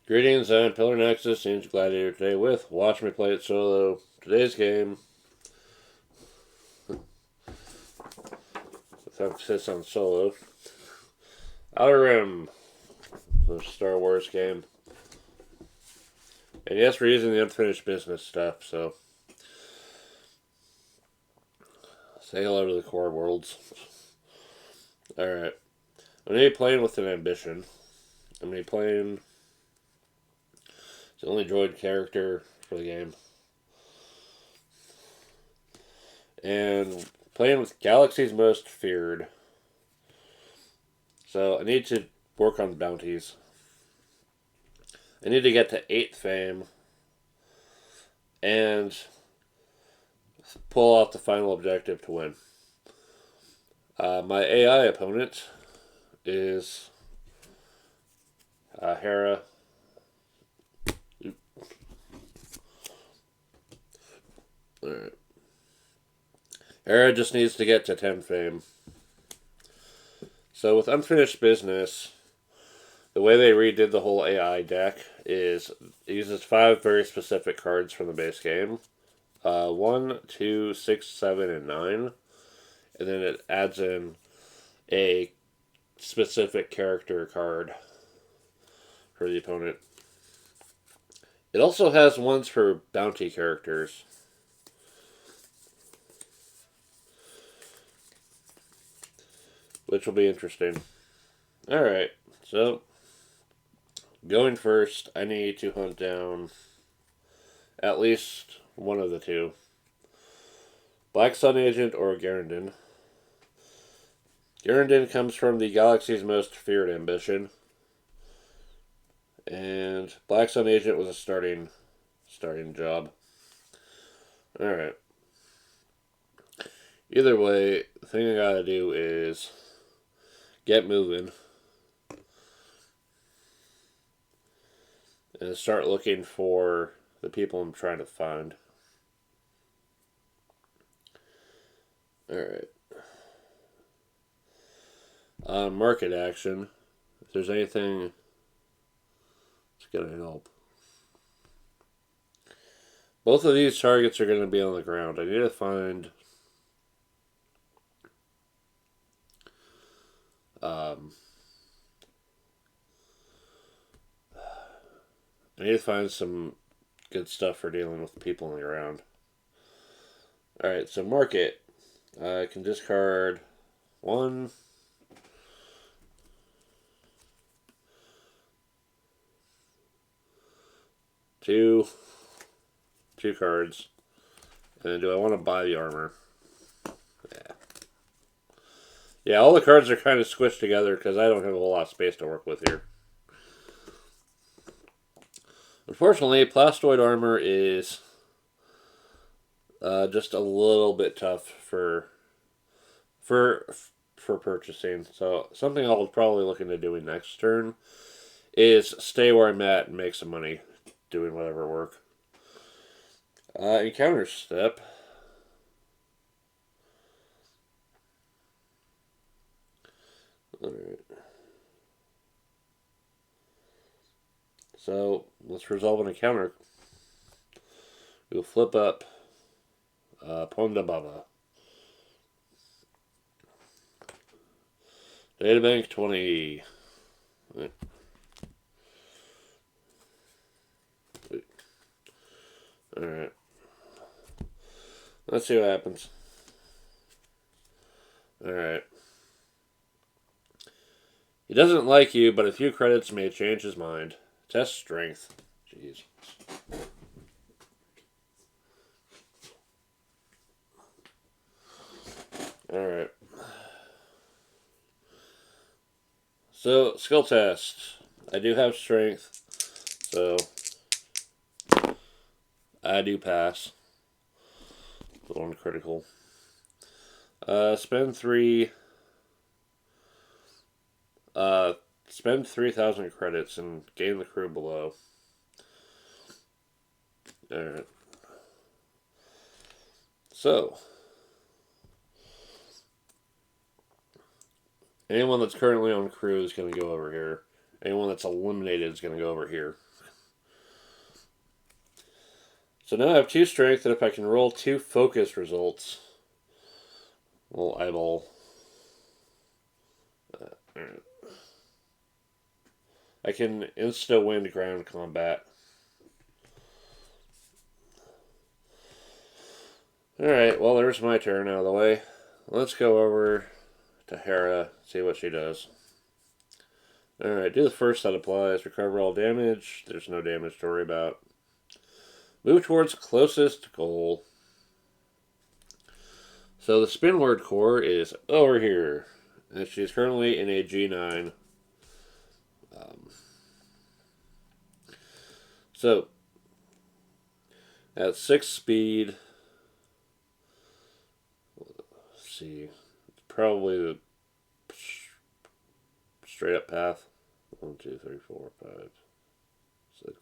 Greetings, I'm Pillar Nexus, Angel Gladiator today with Watch Me Play It Solo. Today's game, with emphasis on solo, Outer Rim, the Star Wars game. And yes, we're using the unfinished business stuff, so say hello to the core worlds. Alright, I'm going to be playing with an ambition. I'm going to be playing the only droid character for the game. And playing with Galaxy's Most Feared. So I need to work on bounties. I need to get to 8th fame and pull off the final objective to win. My AI opponent is Hera. Alright. Hera just needs to get to 10 fame. So with unfinished business, the way they redid the whole AI deck is it uses 5 very specific cards from the base game. 1, 2, 6, 7, and 9. And then it adds in a specific character card for the opponent. It also has ones for bounty characters. Which will be interesting. Alright, so going first, I need to hunt down at least one of the two. Black Sun Agent or Garandin. Garandin comes from the Galaxy's Most Feared ambition. And Black Sun Agent was a starting job. Alright. Either way, the thing I gotta do is get moving and start looking for the people I'm trying to find. Alright. Market action. If there's anything that's going to help. Both of these targets are going to be on the ground. I need to find some good stuff for dealing with people on the ground. Alright, so market. I can discard 1, 2 cards. And then do I want to buy the armor? Yeah. Yeah, all the cards are kind of squished together because I don't have a whole lot of space to work with here. Unfortunately, plastoid armor is just a little bit tough for purchasing. So something I'll probably look into doing next turn is stay where I'm at and make some money doing whatever work. Encounter step. Alright. So let's resolve an encounter. We'll flip up Ponda Baba. Databank 20. Alright. Let's see what happens. Alright. He doesn't like you, but a few credits may change his mind. Test strength. Jeez. Alright. So, skill test. I do have strength, so I do pass. One critical. Spend 3. Spend 3,000 credits and gain the crew below. Alright. So, anyone that's currently on crew is going to go over here. Anyone that's eliminated is going to go over here. So now I have 2 strength, and if I can roll 2 focus results, we'll eyeball. I can insta-win ground combat. Alright, well, there's my turn out of the way. Let's go over to Hera, see what she does. Alright, do the first that applies. Recover all damage. There's no damage to worry about. Move towards closest goal. So the spin word core is over here. And she's currently in a G9. So, at 6 speed, let's see, it's probably the straight up path. 1, 2, 3, 4, 5, 6.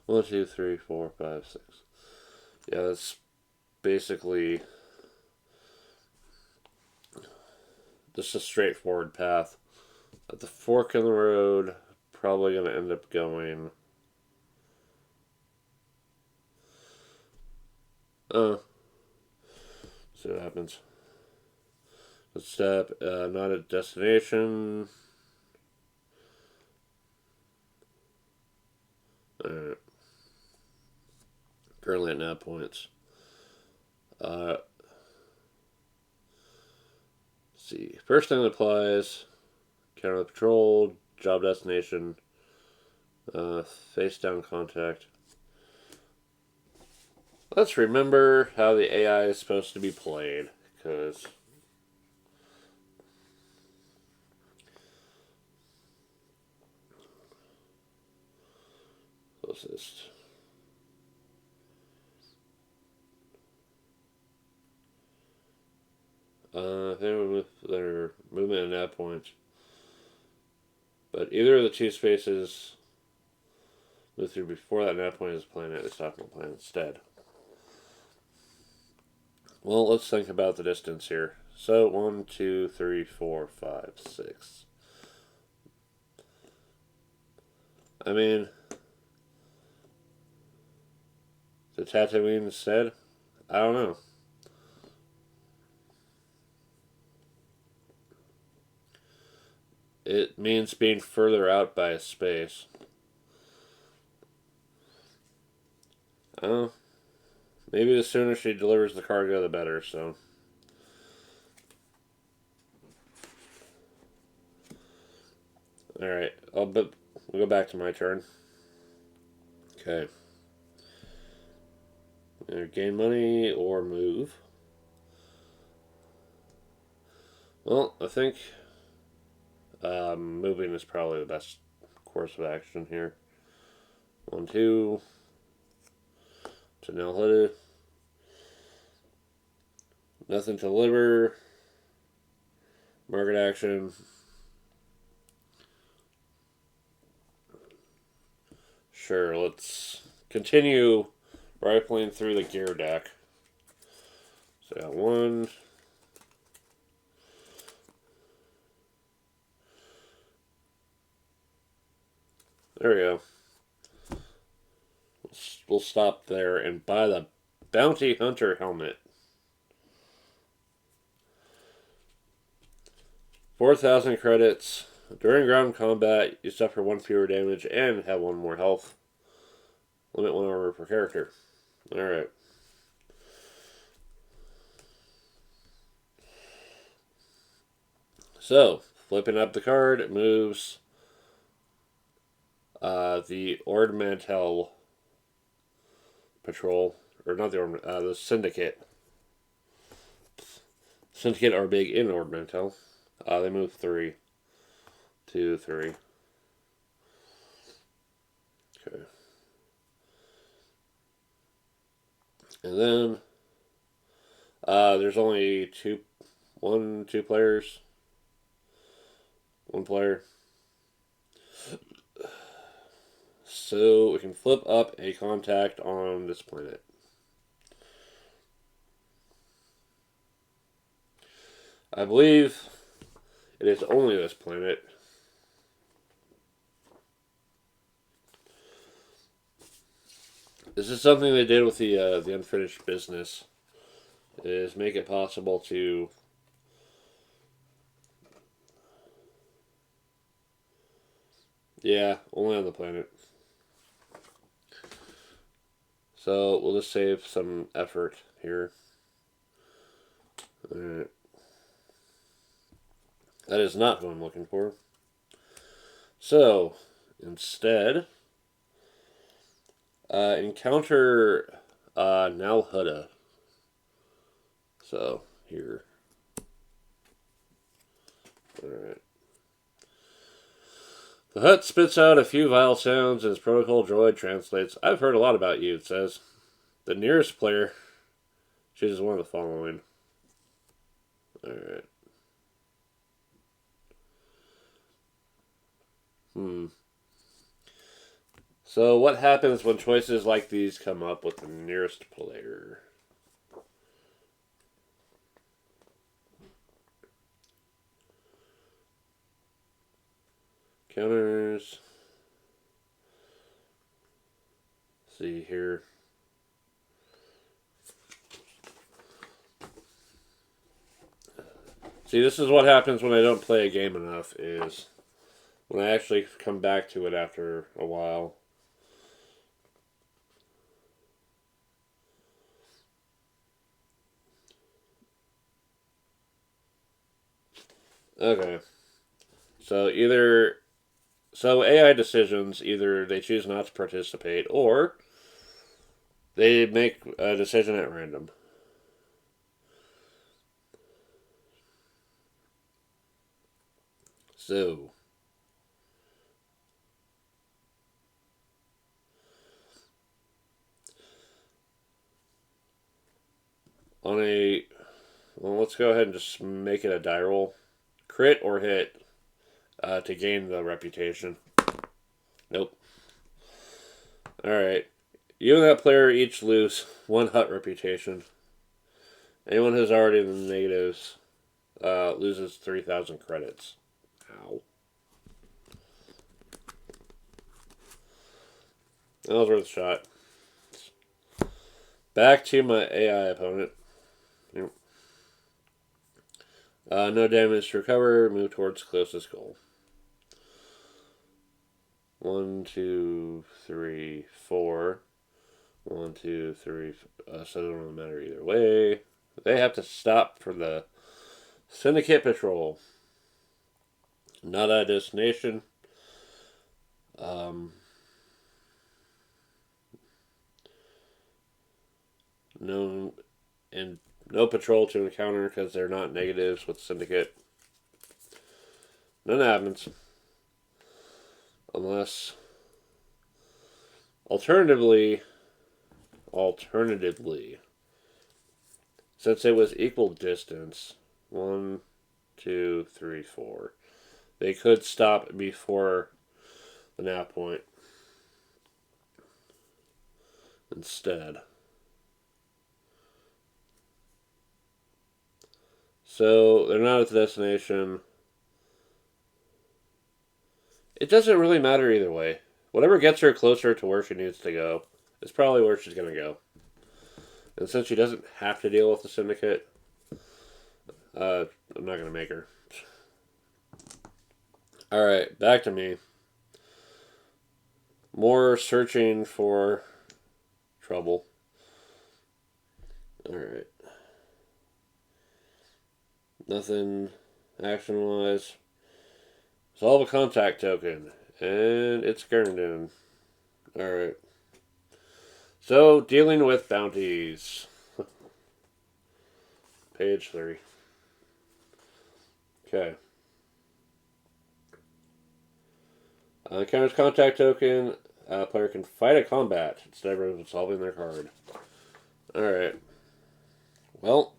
1, 2, 3, 4, 5, 6. Yeah, that's basically just a straightforward path. At the fork in the road, probably going to end up going. See what happens. Let's step, not a destination. Alright. Currently at nav points. Let's see. First thing that applies, counter the patrol, job destination, face down contact. Let's remember how the AI is supposed to be played, because closest. Their movement and nav points. But either of the 2 spaces move through before that nav point is planet, it's optimal plan instead. Well, let's think about the distance here. So 1, 2, 3, 4, 5, 6. I mean, the Tatooine instead? I don't know. It means being further out by a space. Oh, maybe the sooner she delivers the cargo, the better, so. Alright, we'll go back to my turn. Okay. Either gain money or move. Well, I think moving is probably the best course of action here. 1, 2. To nail hooded. Nothing to deliver. Market action. Sure, let's continue rifling through the gear deck. So I got 1. There we go. We'll stop there and buy the Bounty Hunter helmet. 4,000 credits. During ground combat, you suffer 1 fewer damage and have 1 more health. Limit 1 armor per character. Alright. So, flipping up the card, it moves the Ord Mantell Patrol, or not the Syndicate. Syndicate are big in Ord Mantell. They move 3, 2, 3. Okay. And then there's only 2 players. 1 player. So we can flip up a contact on this planet. I believe it is only this planet. This is something they did with the unfinished business. Is make it possible to. Yeah, only on the planet. So we'll just save some effort here. Alright. That is not what I'm looking for. So, instead, encounter Nalhutta. So, here. Alright. The hut spits out a few vile sounds as protocol droid translates. I've heard a lot about you, it says. The nearest player chooses one of the following. Alright. So, what happens when choices like these come up with the nearest player? Counters. Let's see here. See, this is what happens when I don't play a game enough, is when I actually come back to it after a while. Okay. So AI decisions, either they choose not to participate or they make a decision at random. So, let's go ahead and just make it a die roll. Crit or hit to gain the reputation. Nope. Alright. You and that player each lose 1 hut reputation. Anyone who's already in the negatives loses 3,000 credits. Ow. That was worth a shot. Back to my AI opponent. No damage to recover. Move towards closest goal. 1, 2, 3, 4. 1, 2, 3. So it doesn't matter either way. They have to stop for the Syndicate Patrol. Not a destination. No, and no patrol to encounter because they're not negatives with Syndicate. None happens. Unless, alternatively, since it was equal distance, 1, 2, 3, 4, they could stop before the nav point instead. So they're not at the destination. It doesn't really matter either way. Whatever gets her closer to where she needs to go is probably where she's going to go. And since she doesn't have to deal with the Syndicate, I'm not going to make her. Alright, back to me. More searching for trouble. Alright. Nothing action-wise. Solve a contact token. And it's Garndon. Alright. So, dealing with bounties. Page 3. Okay. Encounters contact token. Player can fight a combat instead of resolving their card. Alright. Well,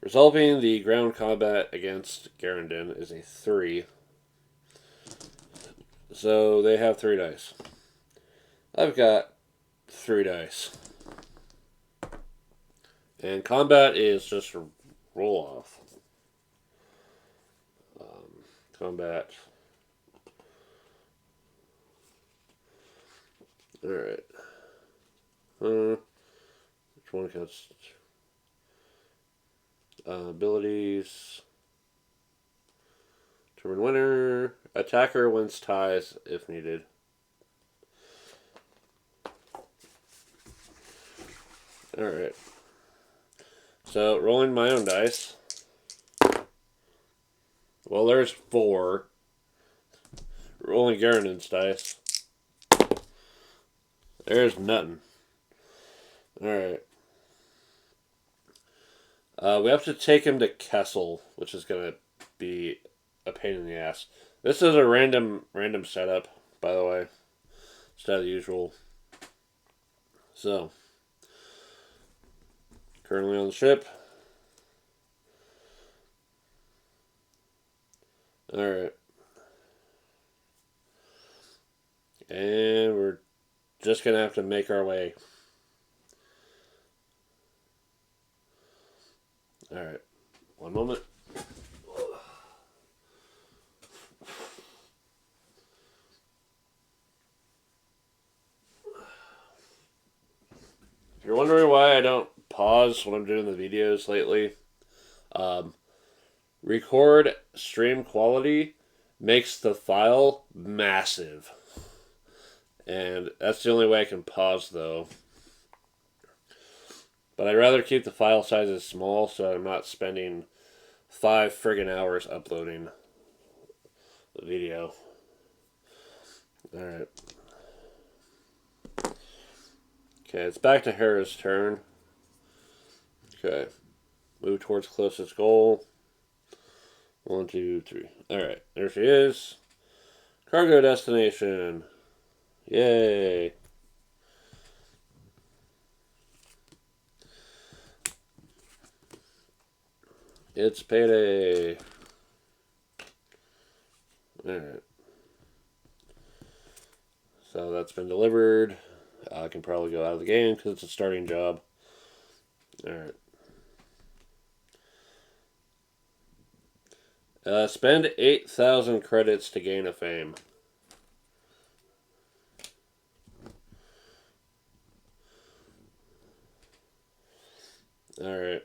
resolving the ground combat against Garandin is a 3. So they have 3 dice. I've got 3 dice. And combat is just a roll off. Combat. Alright. Which one counts? Abilities. Determine winner. Attacker wins ties if needed. Alright. So, rolling my own dice. Well, there's 4. Rolling Garanon's dice. There's nothing. Alright. We have to take him to Kessel, which is going to be a pain in the ass. This is a random setup, by the way. It's not the usual. So, currently on the ship. Alright. And we're just going to have to make our way. Alright. One moment. If you're wondering why I don't pause when I'm doing the videos lately, record stream quality makes the file massive. And that's the only way I can pause, though. But I'd rather keep the file sizes small so I'm not spending 5 friggin' hours uploading the video. Alright. Okay, it's back to Hera's turn. Okay. Move towards closest goal. 1, 2, 3. Alright, there she is. Cargo destination. Yay. It's payday. Alright. So that's been delivered. I can probably go out of the game because it's a starting job. Alright. Spend 8,000 credits to gain a fame. Alright.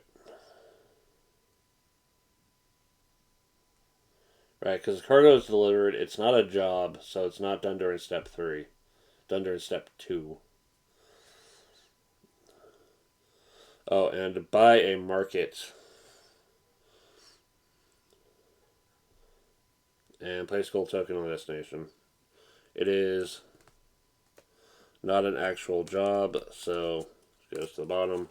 Right, because cargo is delivered. It's not a job, so it's not done during step 3. Done during step 2. Oh, and buy a market. And place gold token on the destination. It is not an actual job, so it goes to the bottom.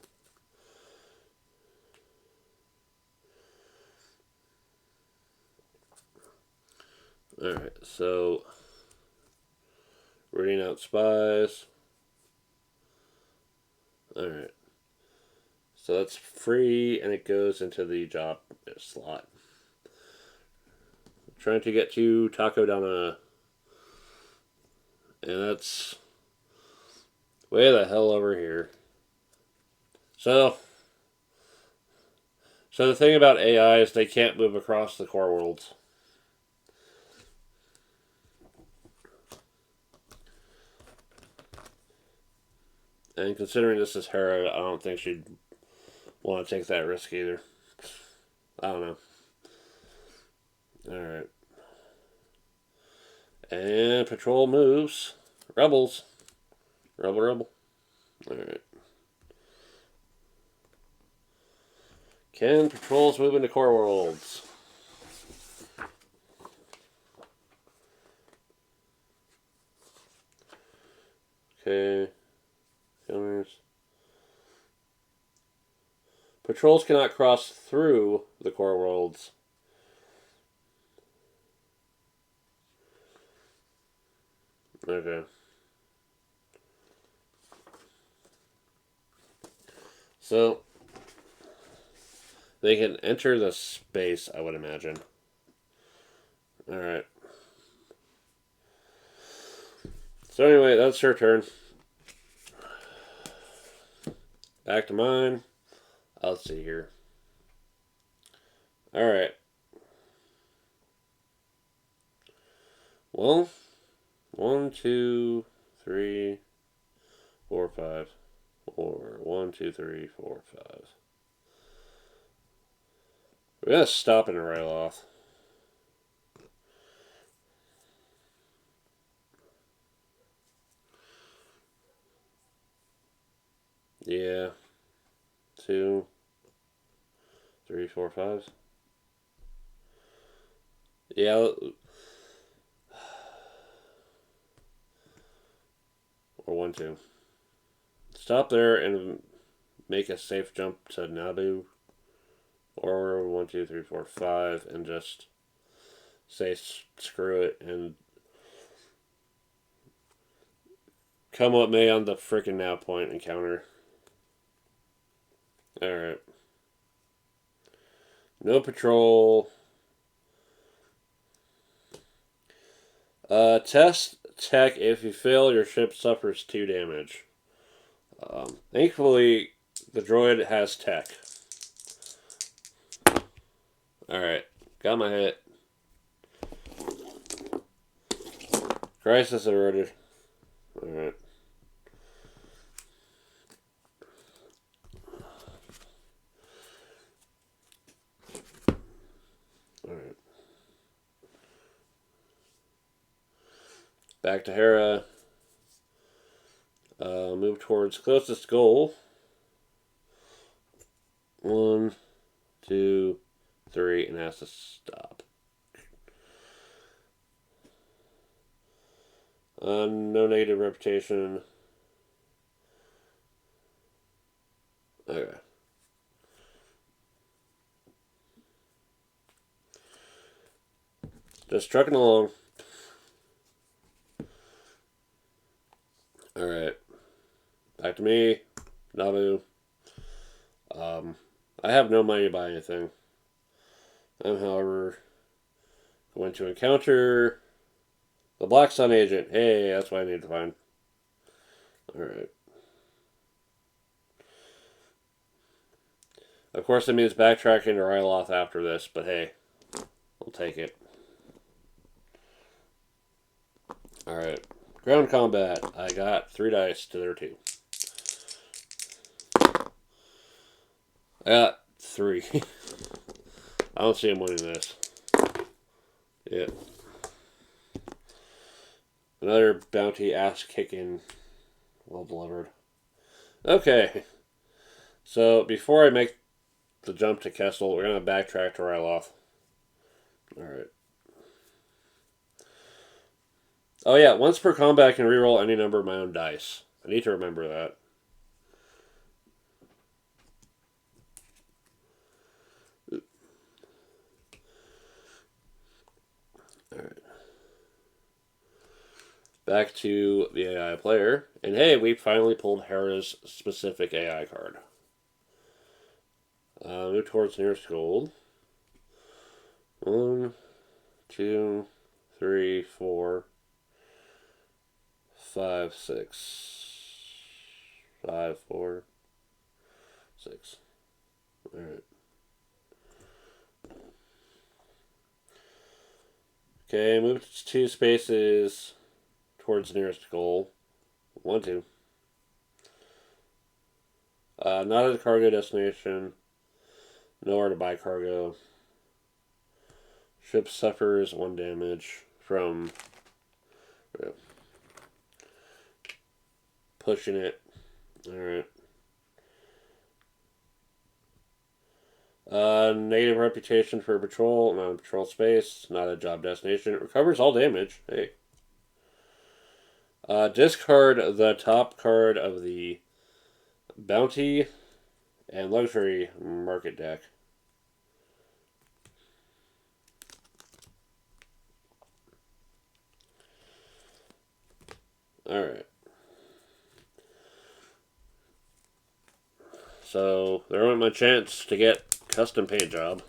Alright, so reading out spies. Alright. So that's free and it goes into the job slot. Trying to get to Taco Donna. And that's way the hell over here. So the thing about AI is they can't move across the core worlds. And considering this is Hera, I don't think she'd want to take that risk either. I don't know. Alright. And patrol moves. Rebels. Rebel. Alright. Can patrols move into core worlds? Okay. Counters. Patrols cannot cross through the core worlds. Okay. So, they can enter the space, I would imagine. Alright. So anyway, that's her turn. Back to mine. Let's see here. Alright. Well, 1, 2, 3, 4, 5. Or 1, 2, 3, 4, 5. We're gonna stop and rail off. Yeah. 2, 3, 4, 5. Yeah. Or 1, 2. Stop there and make a safe jump to Naboo. Or 1, 2, 3, 4, 5. And just say screw it and come what may on the freaking now point encounter. Alright. No patrol. Test tech. If you fail, your ship suffers 2 damage. Thankfully, the droid has tech. Alright. Got my hit. Crisis averted. Alright. Alright. Back to Hera. Move towards closest goal. 1, 2, 3, and has to stop. No negative reputation. Okay. Just trucking along. Alright. Back to me. Naboo. I have no money to buy anything. I'm, however, going to encounter the Black Sun agent. Hey, that's what I need to find. Alright. Of course, it means backtracking to Ryloth after this, but hey, I'll take it. Alright. Ground combat. I got 3 dice to their 2. I got 3. I don't see him winning this. Yeah. Another bounty ass kicking. Well delivered. Okay. So before I make the jump to Kessel, we're going to backtrack to Ryloth. Alright. Oh yeah, once per combat I can reroll any number of my own dice. I need to remember that. Alright. Back to the AI player. And hey, we finally pulled Hera's specific AI card. Move towards nearest gold. 1, 2, 3, 4, 5, 6. 5, 4, 6. Alright. Okay, move 2 spaces towards nearest goal. 1, 2. Not at a cargo destination. Nowhere to buy cargo. Ship suffers 1 damage from pushing it. Alright. Negative reputation for patrol. Not a patrol space. Not a job destination. It recovers all damage. Hey. Discard the top card of the bounty and luxury market deck. Alright. So, there went my chance to get custom paint job.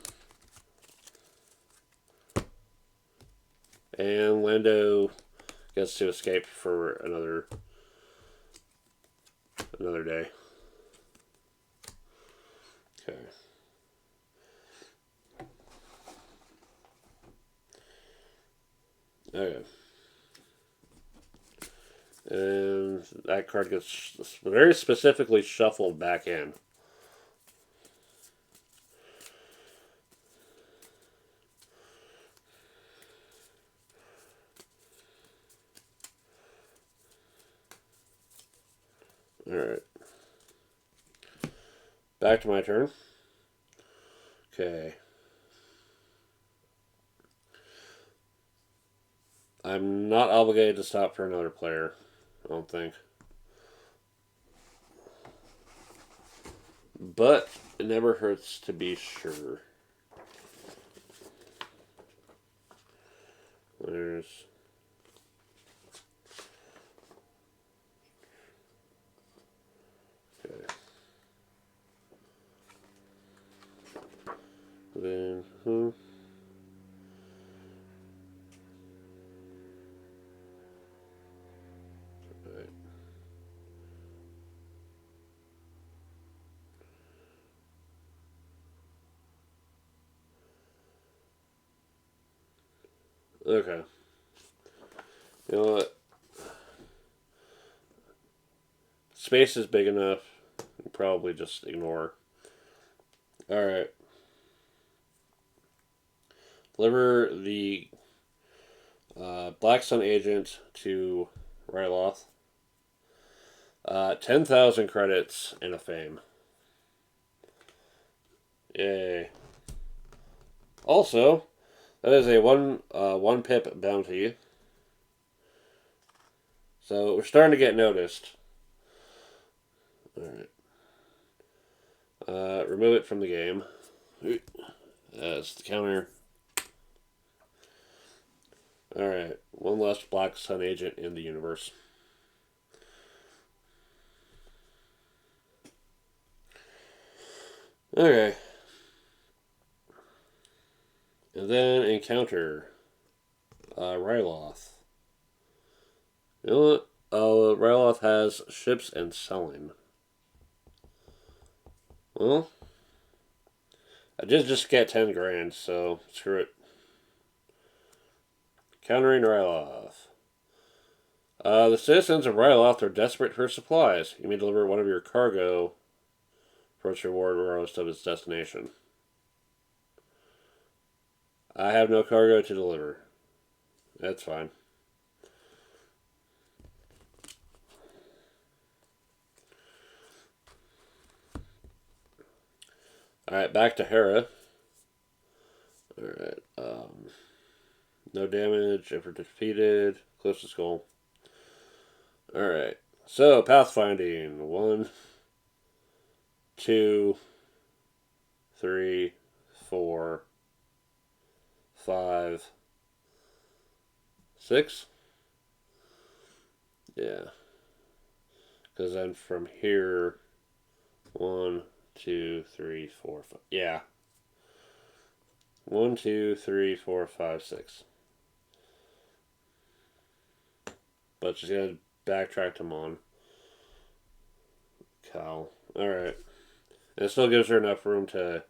And Lando gets to escape for another day. Okay. Okay. And that card gets very specifically shuffled back in. Alright. Back to my turn. Okay. I'm not obligated to stop for another player, I don't think. But it never hurts to be sure. There's... Okay. Then... Right. Okay. You know what? Space is big enough. Probably just ignore. Alright. Deliver the Black Sun agent to Ryloth. 10,000 credits and a fame. Yay. Also, that is a one pip bounty. So we're starting to get noticed. Alright. Remove it from the game. That's the counter. Alright. One less Black Sun agent in the universe. Okay. And then encounter Ryloth. You know what? Ryloth has ships and selling. Well, I did just get 10 grand, so screw it. Countering Ryloth. The citizens of Ryloth are desperate for supplies. You may deliver one of your cargo for its reward regardless of its destination. I have no cargo to deliver. That's fine. Alright, back to Hera. Alright, no damage, if we're defeated, closest goal. Alright, so pathfinding. 1, 2, 3, 4, 5, 6. Yeah. Because then from here, 1, 2, 3, 4, 5. Yeah. 1, 2, 3, 4, 5, 6. But she's gonna backtrack to Mon. Cal. Alright. And it still gives her enough room to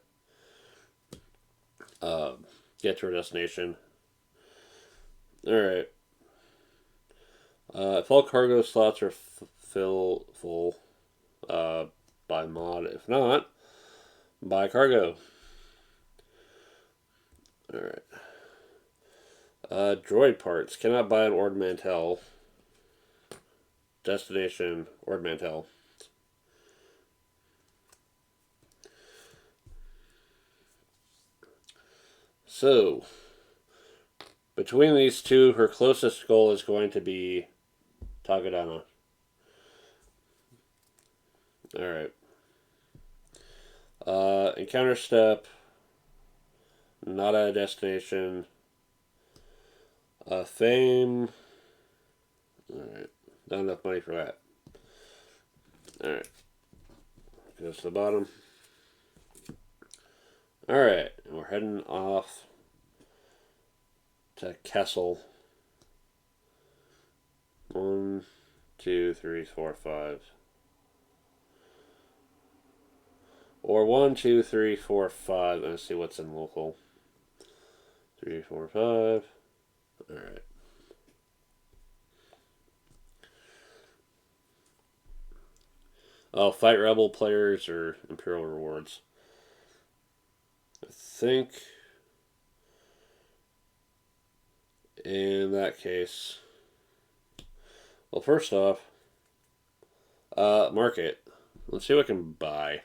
get to her destination. Alright. If all cargo slots are full by mod. If not, buy cargo. Alright. Droid parts. Cannot buy an Ord Mantell. Destination, Ord Mantell. So, between these two, her closest goal is going to be Tagadana. Alright. Encounter step. Not at a destination. Fame. Alright. Not enough money for that. Alright. Goes to the bottom. Alright. And we're heading off to Kessel. 1, 2, 3, 4, 5. Or 1, 2, 3, 4, 5. Let's see what's in local. 3, 4, 5. Alright. Oh, fight rebel players or Imperial rewards. I think in that case, well, first off, market. Let's see what I can buy.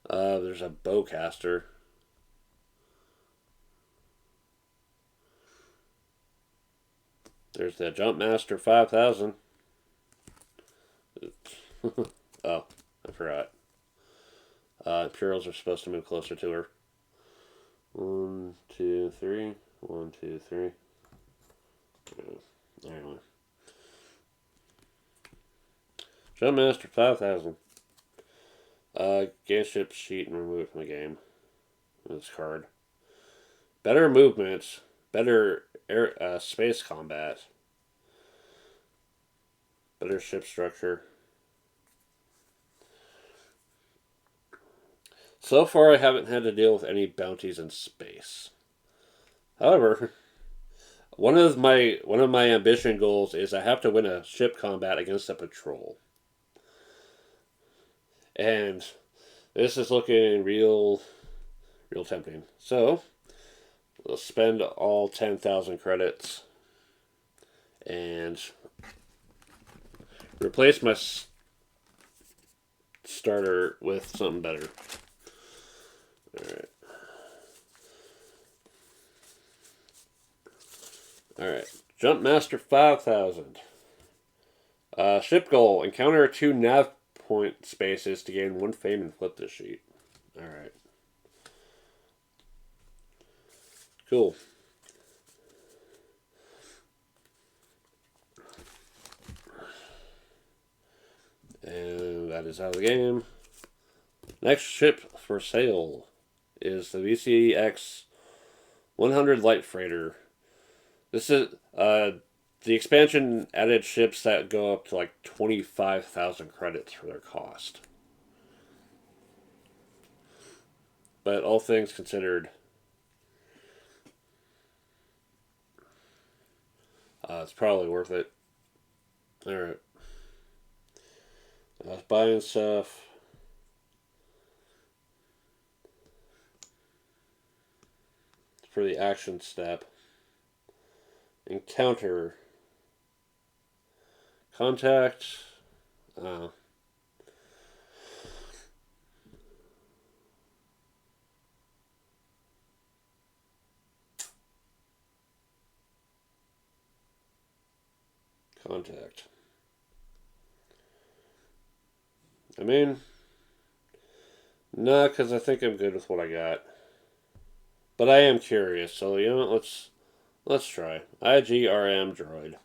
There's a bowcaster. There's the Jumpmaster 5000. Oh, I forgot. Imperials are supposed to move closer to her. 1, 2, 3. 1, 2, 3. Anyway. Jumpmaster 5000. Gain ship sheet and remove it from the game. This card. Better movements. Better space combat. Better ship structure. So far, I haven't had to deal with any bounties in space. However, one of my ambition goals is I have to win a ship combat against a patrol, and this is looking real tempting. So, we'll spend all 10,000 credits and replace my starter with something better. Alright. Alright. Jumpmaster 5000. Ship goal. Encounter 2 nav point spaces to gain 1 fame and flip this sheet. Alright. Cool. And that is out of the game. Next ship for sale is the VCX 100 Light Freighter. This is the expansion added ships that go up to like 25,000 credits for their cost. But all things considered, it's probably worth it. Alright. I was buying stuff. For the action step. Encounter. Contact. Contact. I mean, no, because I think I'm good with what I got. But I am curious, so you know what, let's try. IGRM droid.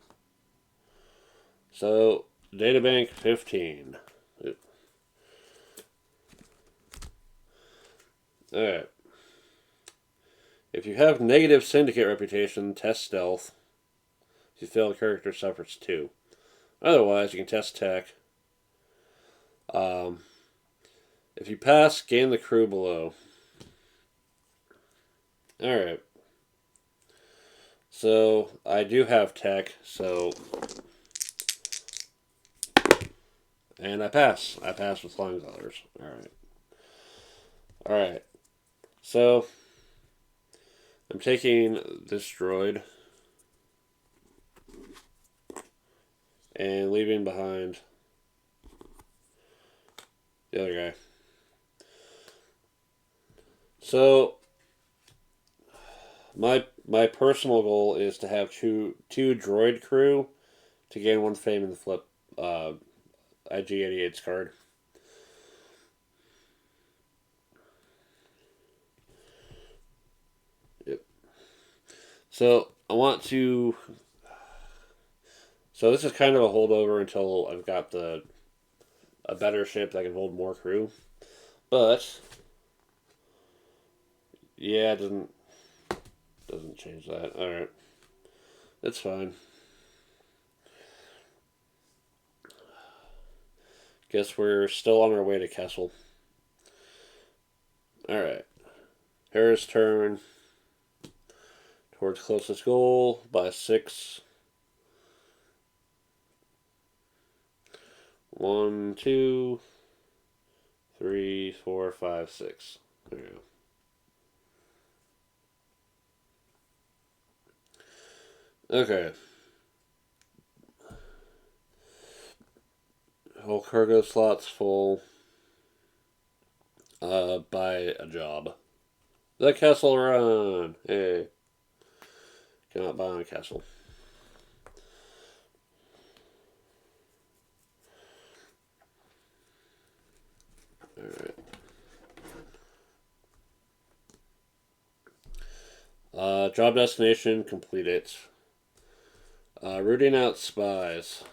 So, databank 15. Alright. If you have negative syndicate reputation, test stealth. If you fail, the character suffers 2. Otherwise, you can test tech. If you pass, gain the crew below. Alright. So, I do have tech, so... And I pass. I pass with flying colors. Alright. Alright. So, I'm taking this droid and leaving behind the other guy. So, my personal goal is to have two droid crew to gain 1 fame in the flip IG-88's card. Yep. So I want to. So this is kind of a holdover until I've got a better ship that can hold more crew, but yeah, it doesn't change that. All right, it's fine. Guess we're still on our way to Kessel. Alright. Hera's turn. Towards closest goal by 6. 1, 2, 3, 4, 5, 6. There you go. Okay. Whole cargo slot's full. Buy a job. The Kessel Run! Hey. Cannot buy a castle. Alright. Job destination, complete it. Rooting out spies.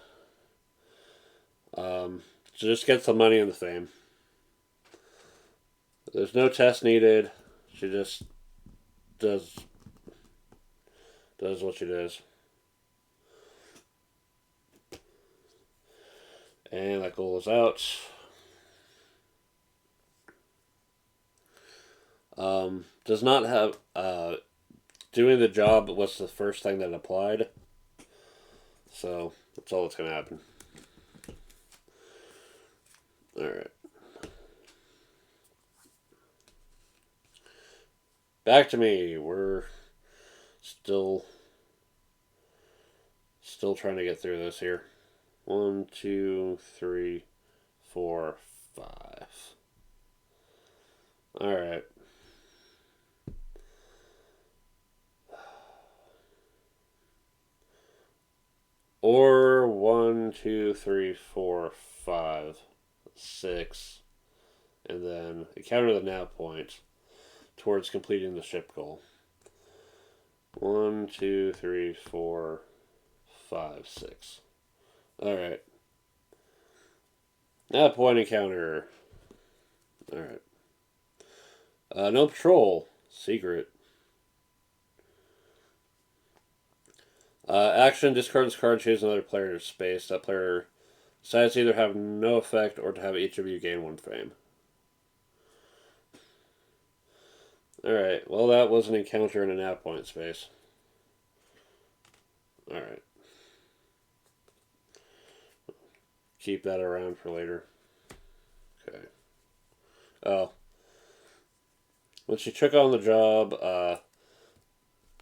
Just get some money and the fame. There's no test needed. She just does what she does. And that goal is out. Does not have doing the job was the first thing that applied. So that's all that's gonna happen. Alright. Back to me. We're still trying to get through this here. 1, 2, 3, 4, 5. Alright. Or 1, 2, 3, 4, 5, 6. And then encounter the nav point towards completing the ship goal. 1, 2, 3, 4, 5, 6. Alright. Nav point encounter. Alright. No patrol. Secret. Action, discard this card, choose another player's space. That player decides to either have no effect or to have each of you gain 1 fame. Alright, well that was an encounter in a nav point space. Alright. Keep that around for later. Okay. Oh. When she took on the job,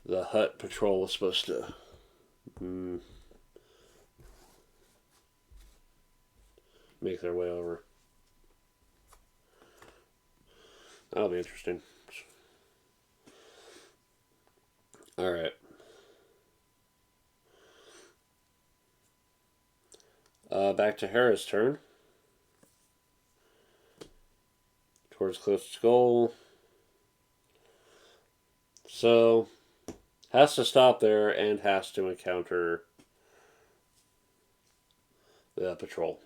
the hut patrol was supposed to make their way over. That'll be interesting. Alright. Back to Hera's turn. Towards closest goal. So, has to stop there and has to encounter the patrol.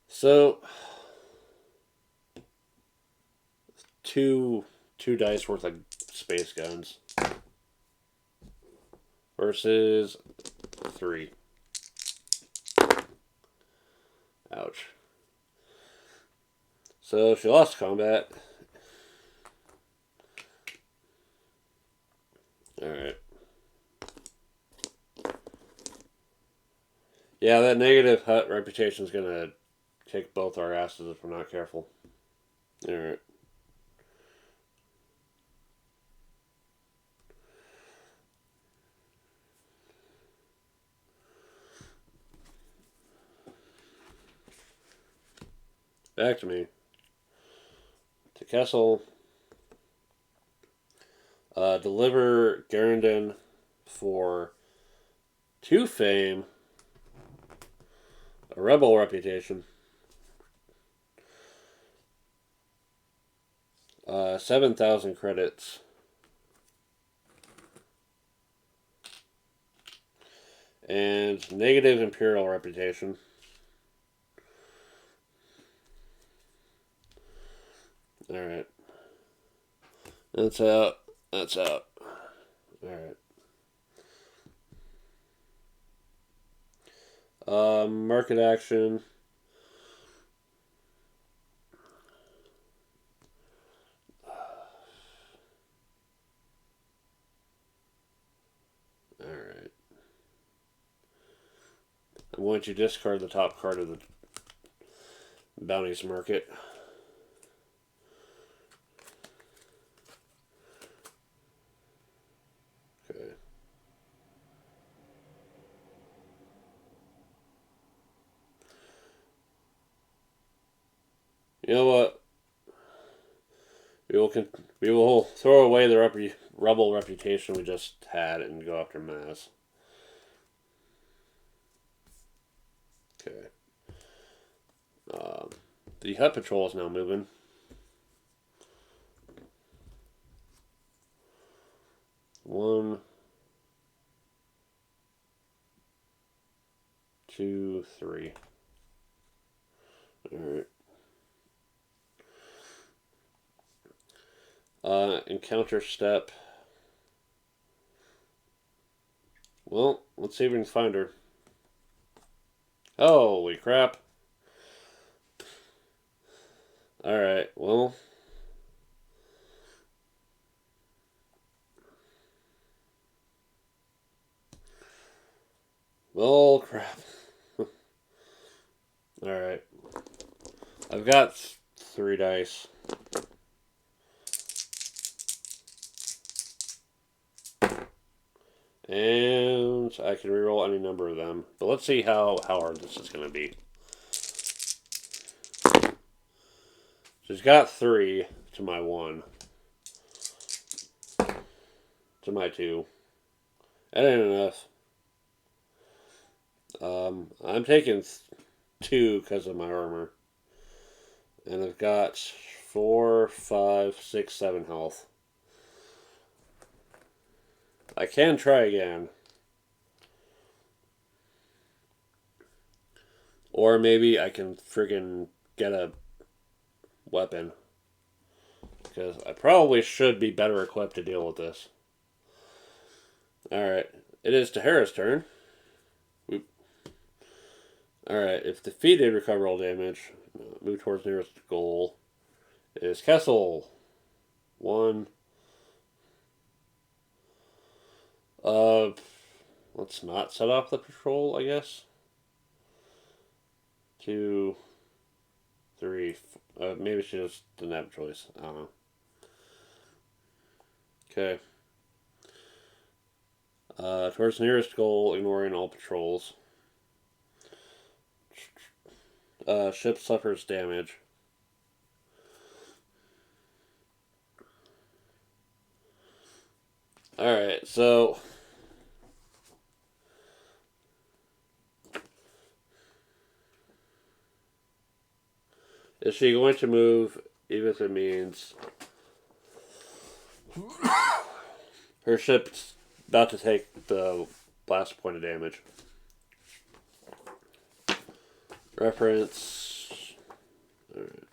So, two dice worth of space guns versus 3. Ouch. So she lost combat. Alright. Yeah, that negative hut reputation is going to kick both our asses if we're not careful. Alright. Back to me. To Kessel. Deliver Garandon for 2 fame. A rebel reputation. 7,000 credits. And negative imperial reputation. Alright. That's out. That's out. Alright. Market action. Alright. I'm going to discard the top card of the Bounties Market. Okay. You know what? We will throw away the rebel reputation we just had and go after Maz. Okay. The Hut Patrol is now moving. One, two, three. Alright. Encounter step. Well, let's see if we can find her. Holy crap. Alright, well. Well, crap. Alright. I've got 3 dice. And I can reroll any number of them. But let's see how hard this is going to be. She's got 3 to my 1. To my 2. That ain't enough. I'm taking 2 because of my armor. And I've got 4, 5, 6, 7 health. I can try again. Or maybe I can friggin' get a weapon. Because I probably should be better equipped to deal with this. Alright. It is to Hera's turn. Alright. If defeated, recover all damage. Move towards nearest goal. It is Kessel. 1. Let's not set off the patrol, I guess. 2, 3. Maybe she just didn't have a choice. I don't know. Okay. Towards nearest goal, ignoring all patrols. Ship suffers damage. Alright, so is she going to move even if it means her ship's about to take the last point of damage? Reference. Alright.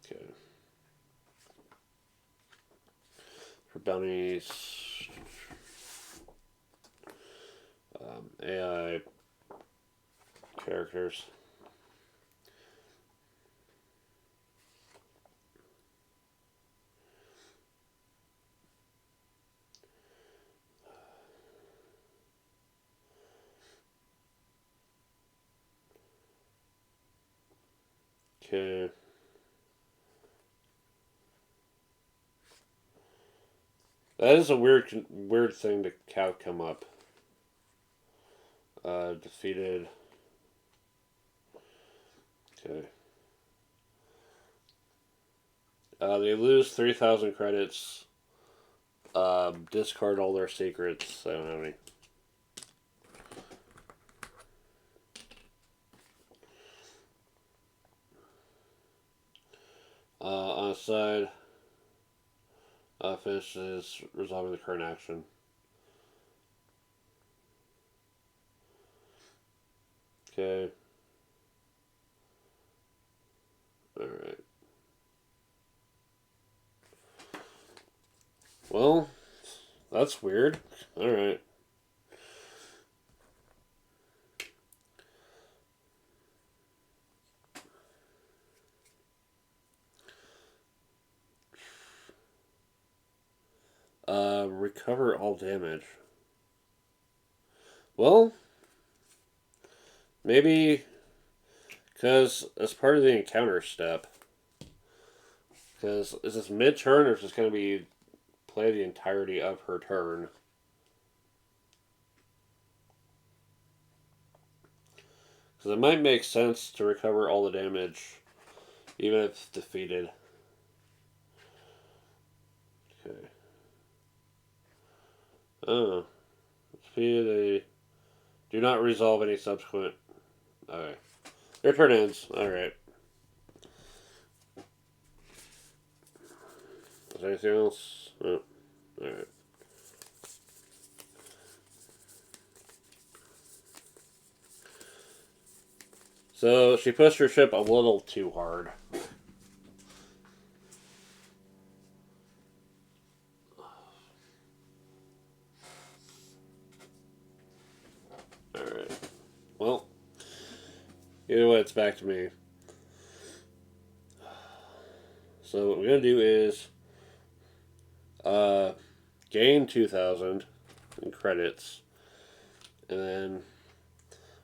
Okay. For bounties. AI characters. Okay. That is a weird thing to have come up. Defeated. Okay. They lose 3,000 credits. Discard all their secrets. I don't have any. On the side, finishes resolving the current action. Okay. Alright. Well, that's weird. Alright. Recover all damage. Well, maybe because as part of the encounter step, because is this mid-turn or is this going to be play the entirety of her turn? Because it might make sense to recover all the damage, even if it's defeated. Okay. Oh. Defeated a... Do not resolve any subsequent... Alright. Your turn ends. Alright. Is there anything else? Oh. Alright. So, she pushed her ship a little too hard. Alright. Well, either way, it's back to me. So, what we're going to do is gain 2,000 in credits, and then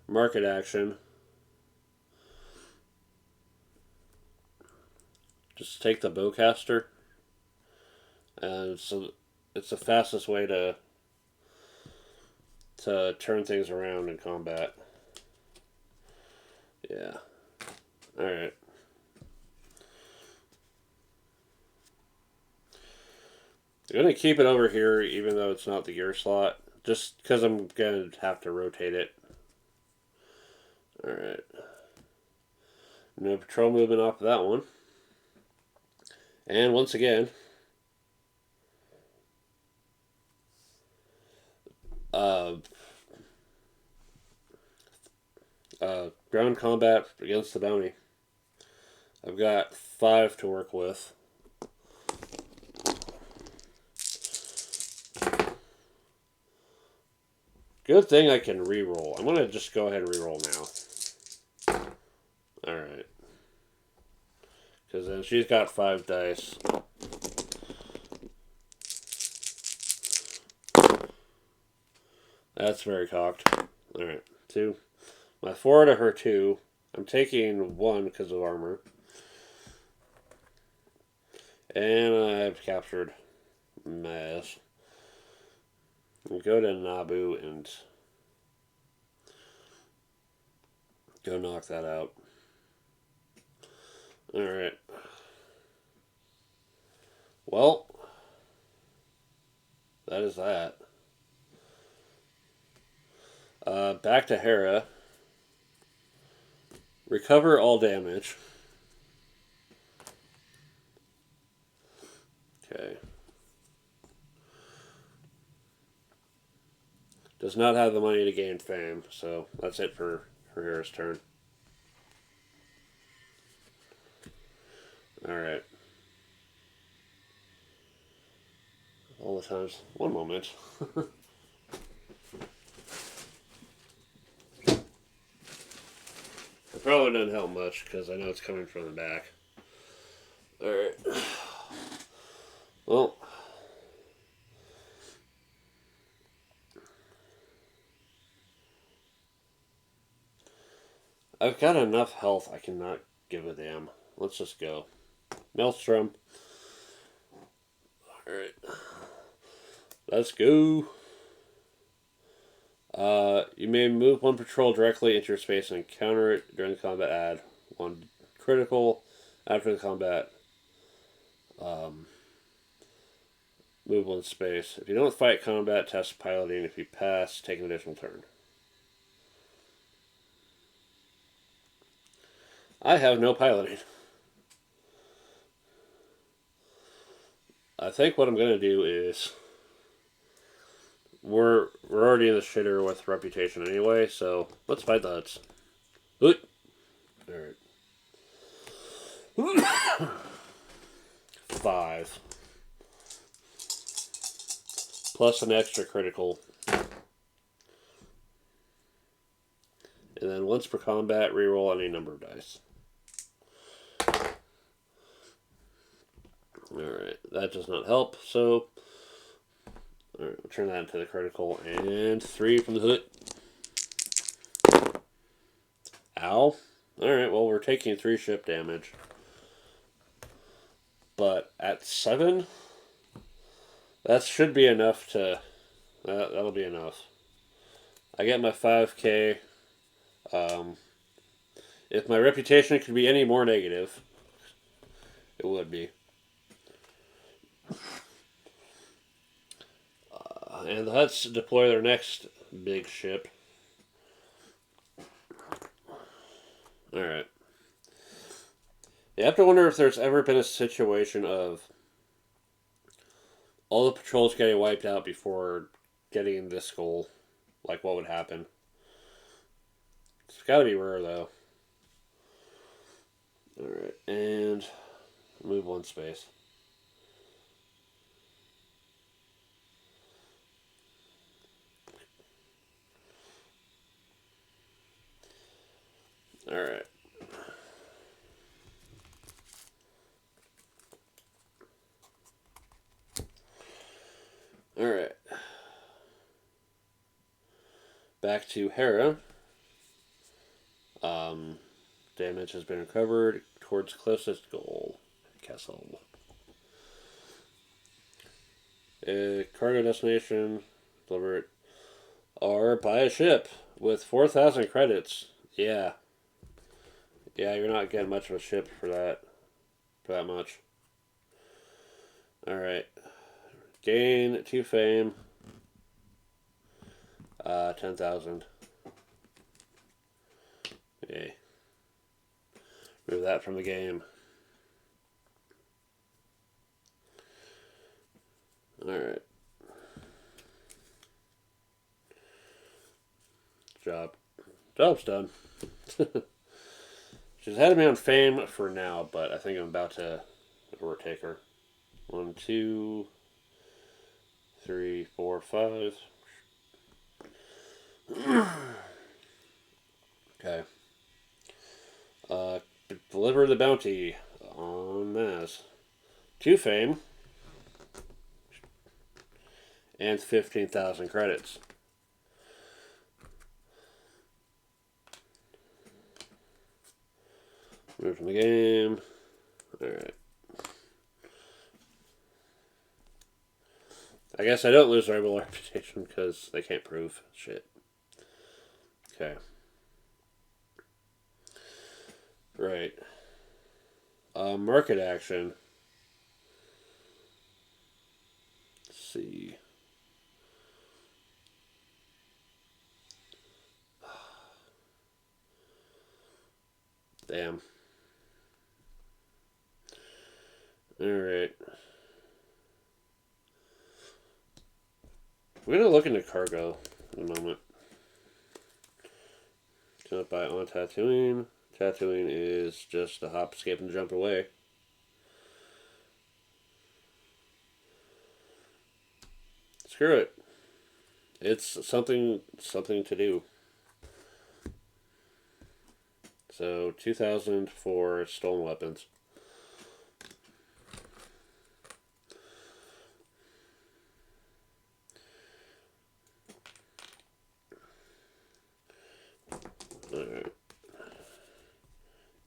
market action. Just take the bowcaster, and so it's the fastest way to turn things around in combat. Yeah. Alright. I'm going to keep it over here even though it's not the gear slot. Just because I'm going to have to rotate it. Alright. No patrol movement off of that one. And once again, ground combat against the bounty. I've got 5 to work with. Good thing I can reroll. I'm going to just go ahead and reroll now. Alright. Because then she's got 5 dice. That's very cocked. Alright, 2. My 4 to her 2. I'm taking 1 because of armor. And I've captured Maz. We'll go to Naboo and go knock that out. Alright. Well, that is that. Back to Hera. Recover all damage. Okay. Does not have the money to gain fame, so that's it for Hera's turn. Alright. All the times. One moment. It probably doesn't help much because I know it's coming from the back. Alright. Well. I've got enough health I cannot give a damn. Let's just go. Maelstrom. Alright. Let's go. You may move 1 patrol directly into your space and counter it during the combat. Add 1 critical after the combat. Move 1 space. If you don't fight combat, test piloting. If you pass, take an additional turn. I have no piloting. I think what I'm going to do is... We're already in the shitter with reputation anyway, so let's fight the Huts. Alright. 5. Plus an extra critical. And then once per combat, reroll any number of dice. Alright, that does not help, so... Alright, we'll turn that into the critical. And 3 from the Hut. Wow. Alright, well, we're taking 3 ship damage. But at 7, that should be enough to... that'll be enough. I get my 5k. If my reputation could be any more negative, it would be. And the Huts deploy their next big ship. Alright. You have to wonder if there's ever been a situation of all the patrols getting wiped out before getting this goal. Like, what would happen? It's gotta be rare, though. Alright, and move 1 space. Alright. Alright. Back to Hera. Damage has been recovered towards closest goal. Castle. Cargo destination. Deliver it. Or buy a ship with 4,000 credits. Yeah. Yeah, you're not getting much of a ship for that. For that much. Alright. Gain 2 fame. 10,000. Yay. Move that from the game. Alright. Job's done. She's had me on fame for now, but I think I'm about to overtake her. 1, 2, 3, 4, 5. Okay. Deliver the bounty on Maz. 2 fame. And 15,000 credits. Move from the game. Alright. I guess I don't lose rebel reputation because they can't prove shit. Okay. Right. Market action. Let's see. Damn. Alright. We're going to look into cargo in a moment. Gonna buy on Tatooine. Tatooine is just a hop, escape, and jump away. Screw it. It's something to do. So 2,000 for stolen weapons. Alright.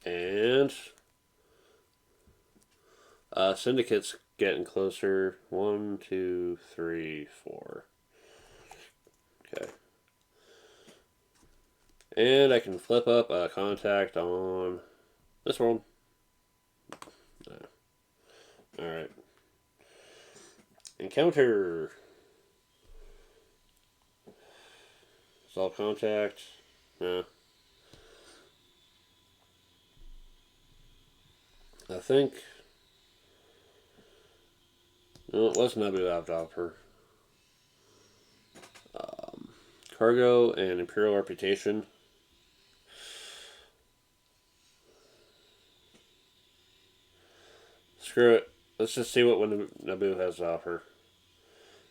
And Syndicate's getting closer. 1, 2, 3, 4. Okay. And I can flip up a contact on this world. Alright. Encounter. Solve contact. Yeah. I think. No, it was Naboo out of her. Cargo and Imperial reputation. Screw it. Let's just see what Naboo has to offer.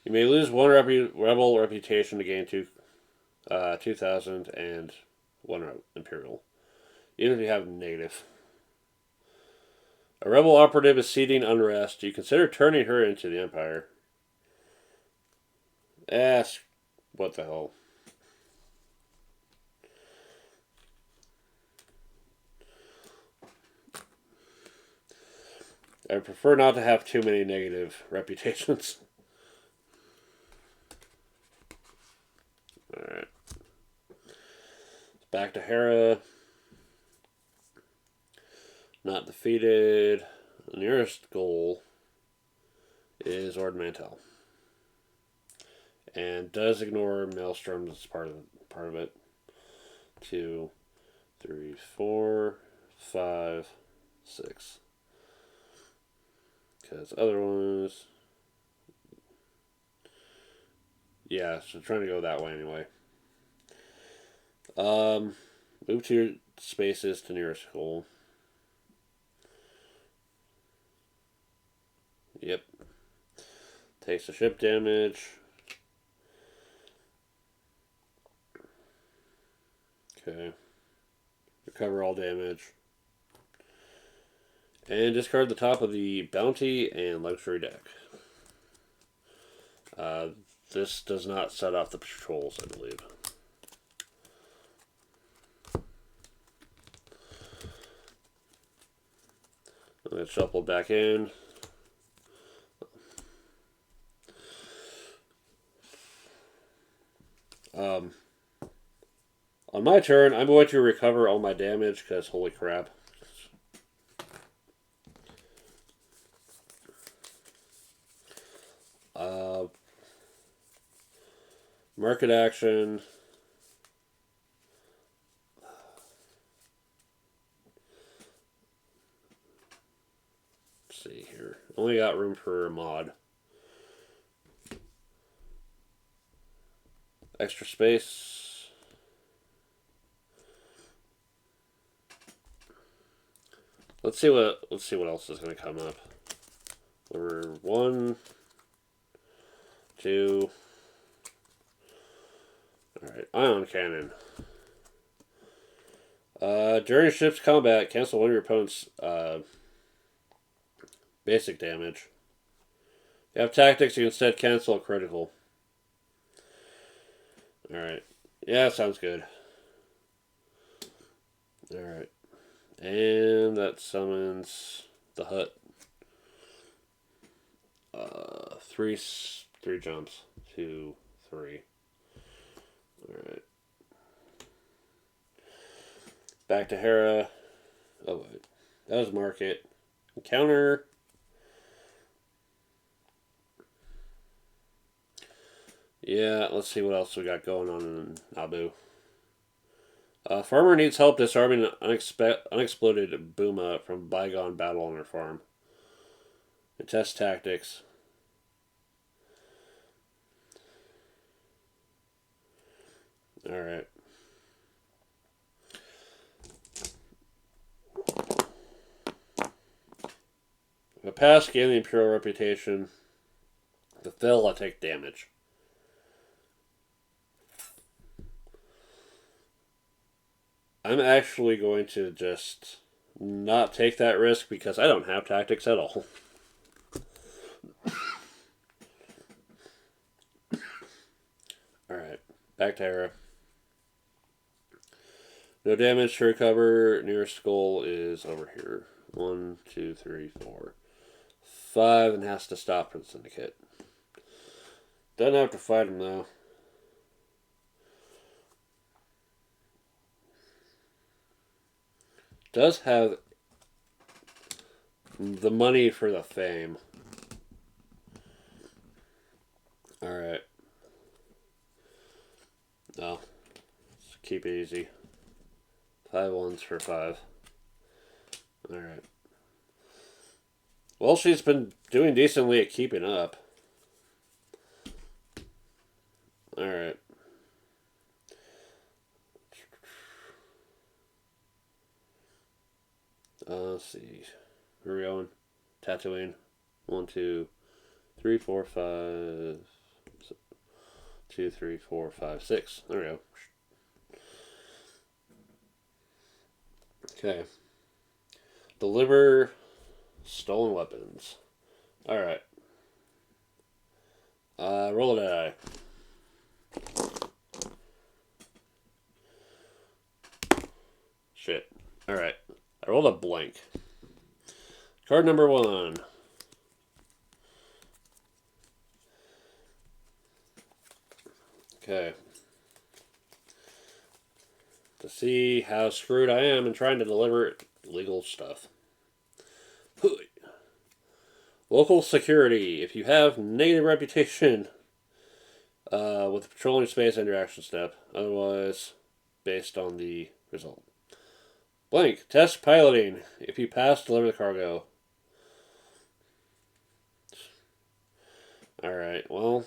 You may lose 1 rebel reputation to gain 2,000 and 1 Imperial. Even if you have negative. A rebel operative is seeding unrest. You consider turning her into the Empire. What the hell? I prefer not to have too many negative reputations. Alright. Back to Hera. Not defeated. The nearest goal is Ord Mantell. And does ignore Maelstrom as part of it. 2, 3, 4, 5, 6. Because otherwise... Yeah, so trying to go that way anyway. Move to your spaces to nearest goal. Yep. Takes the ship damage. Okay. Recover all damage. And discard the top of the bounty and luxury deck. This does not set off the patrols, I believe. I'm going to shuffle back in. On my turn, I'm going to recover all my damage because holy crap. Market action. Let's see here. Only got room for a mod. Extra space. Let's see what else is going to come up. We're 1, 2. Alright, ion cannon. During ship's combat, cancel one of your opponent's basic damage. If you have tactics, you can instead cancel a critical. Alright. Yeah, sounds good. Alright. And that summons the hut. 3 jumps. 2, 3. Alright. Back to Hera. Oh, wait. That was market. Encounter. Yeah, let's see what else we got going on in Naboo. Farmer needs help disarming an unexploded Booma from bygone battle on her farm. And test tactics. Alright. If I pass, gain the Imperial reputation. If I fail, I take damage. I'm actually going to just not take that risk because I don't have tactics at all. Alright, back to Hera. No damage to recover. Nearest goal is over here. 1, 2, 3, 4, 5, and has to stop for the Syndicate. Doesn't have to fight him though. Does have the money for the fame. Alright. No. Let's keep it easy. 5 ones for 5. Alright. Well, she's been doing decently at keeping up. Alright. Let's see. Where are we going? Tatooine. 1, 2, 3, 4, 5. 2, 3, 4, 5, 6. There we go. Okay. Deliver stolen weapons. Alright. Roll a die. Shit. Alright. I rolled a blank. Card number 1. Okay. To see how screwed I am in trying to deliver illegal stuff. Local security. If you have negative reputation with patrolling space and your action step, otherwise based on the result. Blank. Test piloting. If you pass, deliver the cargo. Alright, well.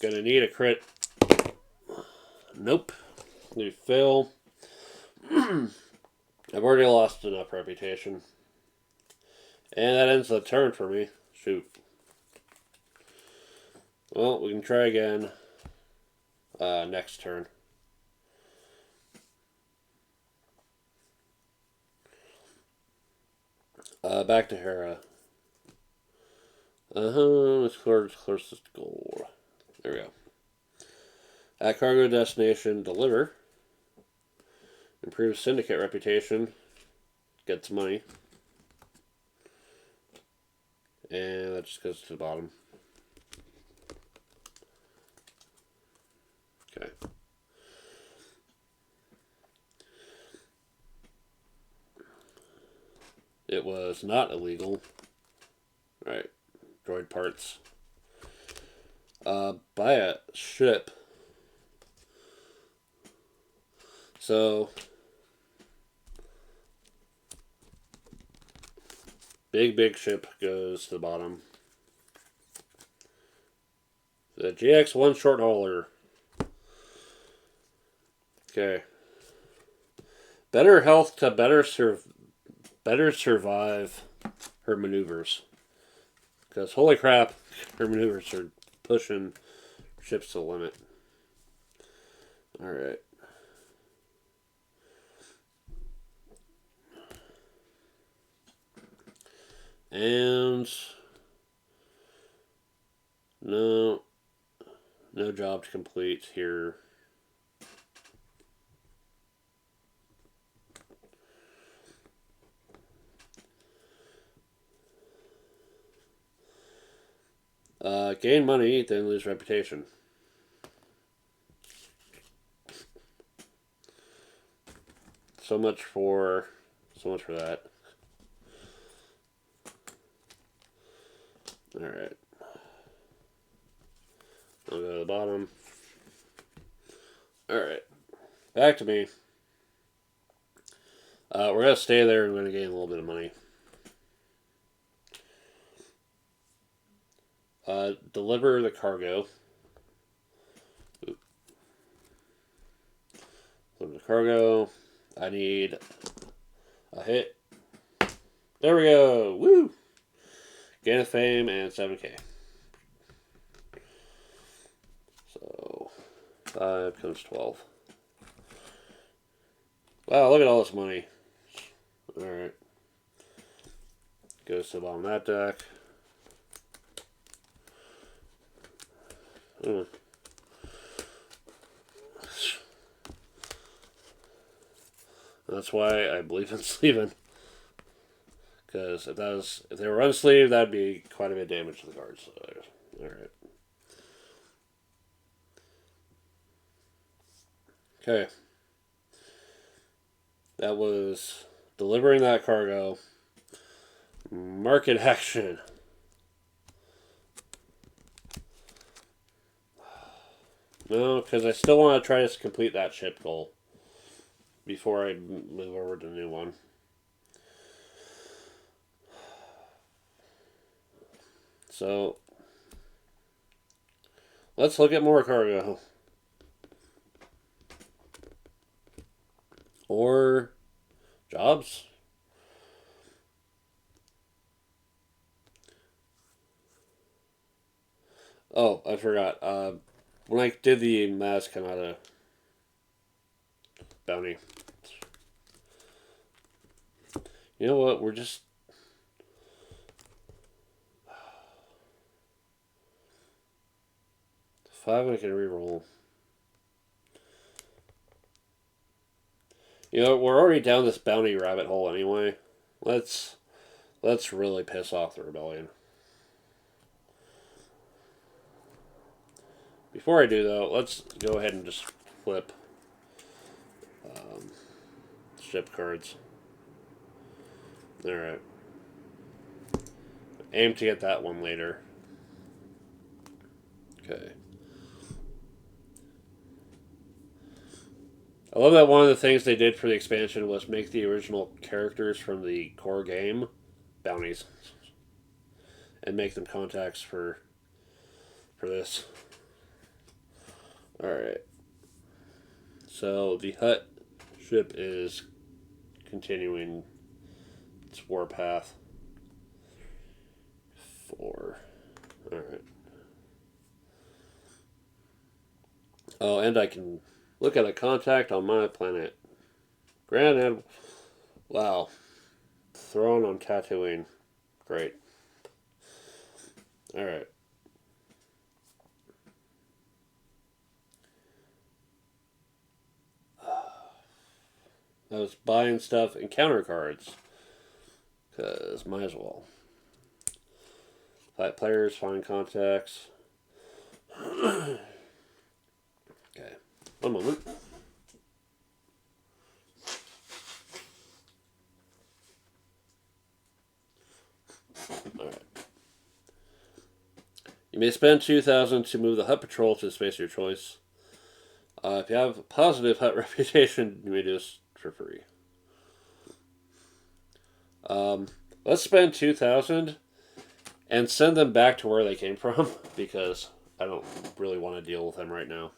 Gonna need a crit. Nope. You fail. I've already lost enough reputation. And that ends the turn for me. Shoot. Well, we can try again next turn. Back to Hera. Let's closest goal. There we go. At cargo destination, deliver. Improve syndicate reputation. Gets money. And that just goes to the bottom. Okay. It was not illegal. Right. Droid parts. Buy a ship. So, big ship goes to the bottom. The GX1 short hauler. Okay. Better health to better survive her maneuvers. Because holy crap, her maneuvers are pushing ships to the limit. Alright. And no job to complete here. Gain money, then lose reputation. So much for that. Alright. I'll go to the bottom. Alright. Back to me. We're going to stay there and we're going to gain a little bit of money. Deliver the cargo. Deliver the cargo. I need a hit. There we go. Woo! Gain of fame and 7k. So 5 comes 12. Wow, look at all this money. Alright. Goes to the bottom of that deck. That's why I believe in sleeving. Because if they were unsleeved, that'd be quite a bit of damage to the cards. So, alright. Okay. That was delivering that cargo. Market action. No, because I still want to try to complete that ship goal before I move over to the new one. So, let's look at more cargo. Or jobs. Oh, I forgot. When I did the Maz Kanata bounty. You know what? We're just... Five I can reroll. You know, we're already down this bounty rabbit hole anyway. Let's really piss off the rebellion. Before I do though, let's go ahead and just flip ship cards. Alright. Aim to get that one later. Okay. I love that one of the things they did for the expansion was make the original characters from the core game bounties. And make them contacts for this. Alright. So the Hutt ship is continuing its warpath. 4. Alright. Oh, and I can look at a contact on my planet. Granted, wow. Throne on Tatooine. Great. Alright. I was buying stuff and counter cards. Because might as well. 5 players, find contacts. Okay. One moment. Alright. You may spend 2,000 to move the Hutt patrol to the space of your choice. If you have a positive Hutt reputation, you may do this for free. Let's spend 2,000 and send them back to where they came from because I don't really want to deal with them right now.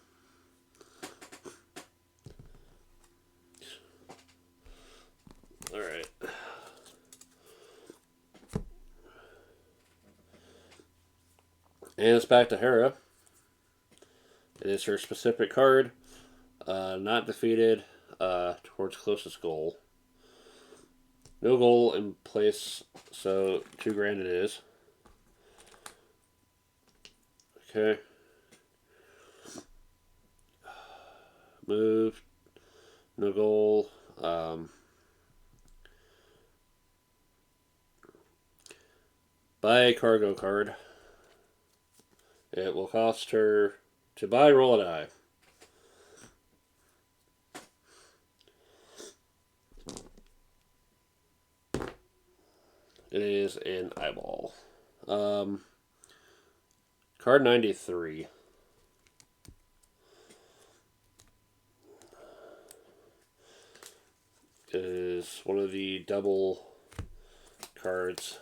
Alright. And it's back to Hera. It is her specific card. Not defeated. Towards closest goal. No goal in place, so 2 grand it is. Okay. Move. No goal. Buy a cargo card. It will cost her to buy, roll a die. It is an eyeball. Card 93. It is one of the double cards.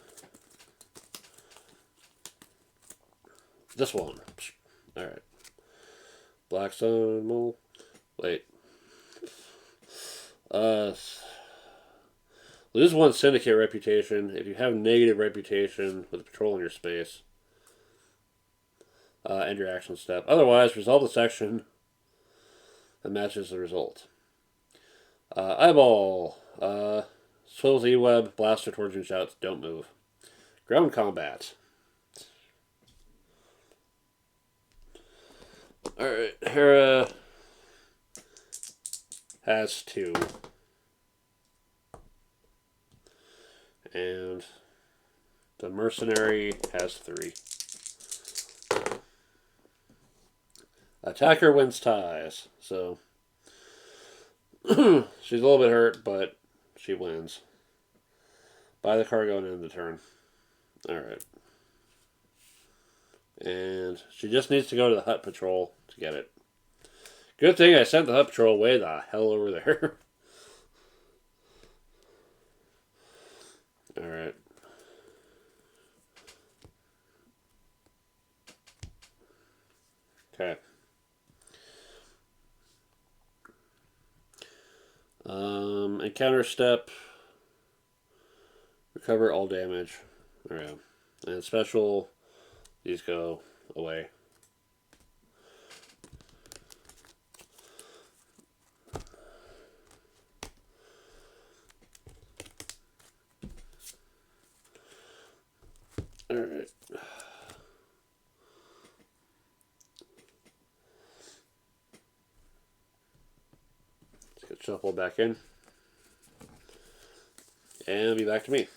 This one. Alright. Blackstone Mole. Wait. Lose 1 syndicate reputation if you have negative reputation with patrol in your space. End your action step. Otherwise, resolve the section that matches the result. Eyeball. Swivels E-Web. Blaster towards your shouts. Don't move. Ground combat. Alright. Hera has 2. And the mercenary has 3. Attacker wins ties. So she's a little bit hurt, but she wins. Buy the cargo and end the turn. Alright. And she just needs to go to the Hutt patrol to get it. Good thing I sent the Hutt patrol way the hell over there. Alright. Okay. Encounter step. Recover all damage. Alright. And special, these go away. Alright. Let's get shuffled back in. And it'll be back to me.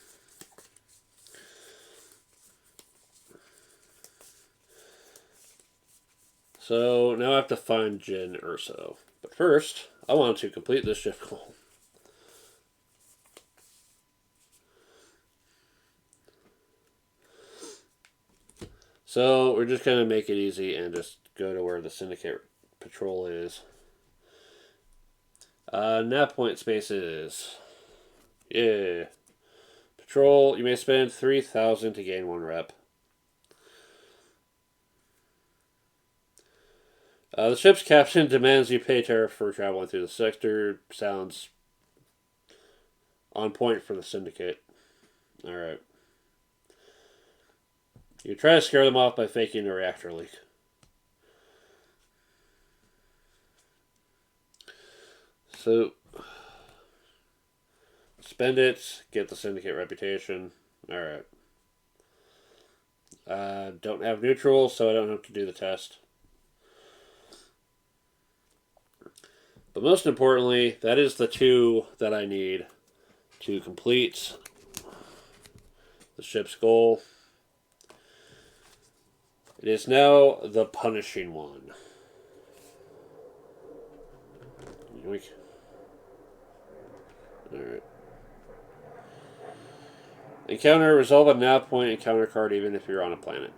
So now I have to find Jin Urso. But first, I want to complete this shift goal. So we're just going to make it easy and just go to where the Syndicate patrol is. Nap point spaces. Yeah. Patrol, you may spend 3,000 to gain 1 rep. The ship's captain demands you pay tariff for traveling through the sector. Sounds on point for the Syndicate. Alright. You try to scare them off by faking a reactor leak. So, spend it, get the Syndicate reputation. Alright. Don't have neutral, so I don't have to do the test. But most importantly, that is the 2 that I need to complete the ship's goal. It is now the punishing one. Yoink. Alright. Encounter, resolve a nav point encounter card even if you're on a planet.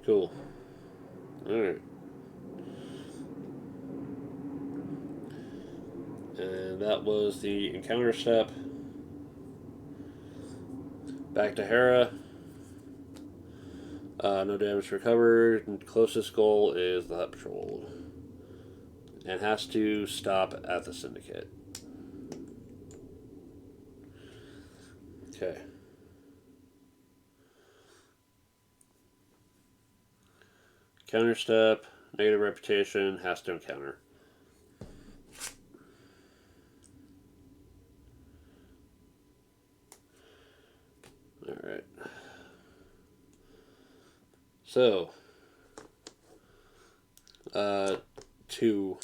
Cool. Alright. And that was the encounter step. Back to Hera. No damage recovered. And closest goal is the hut patrol. And has to stop at the Syndicate. Okay. Counter step, negative reputation, has to encounter. Alright. So, 2.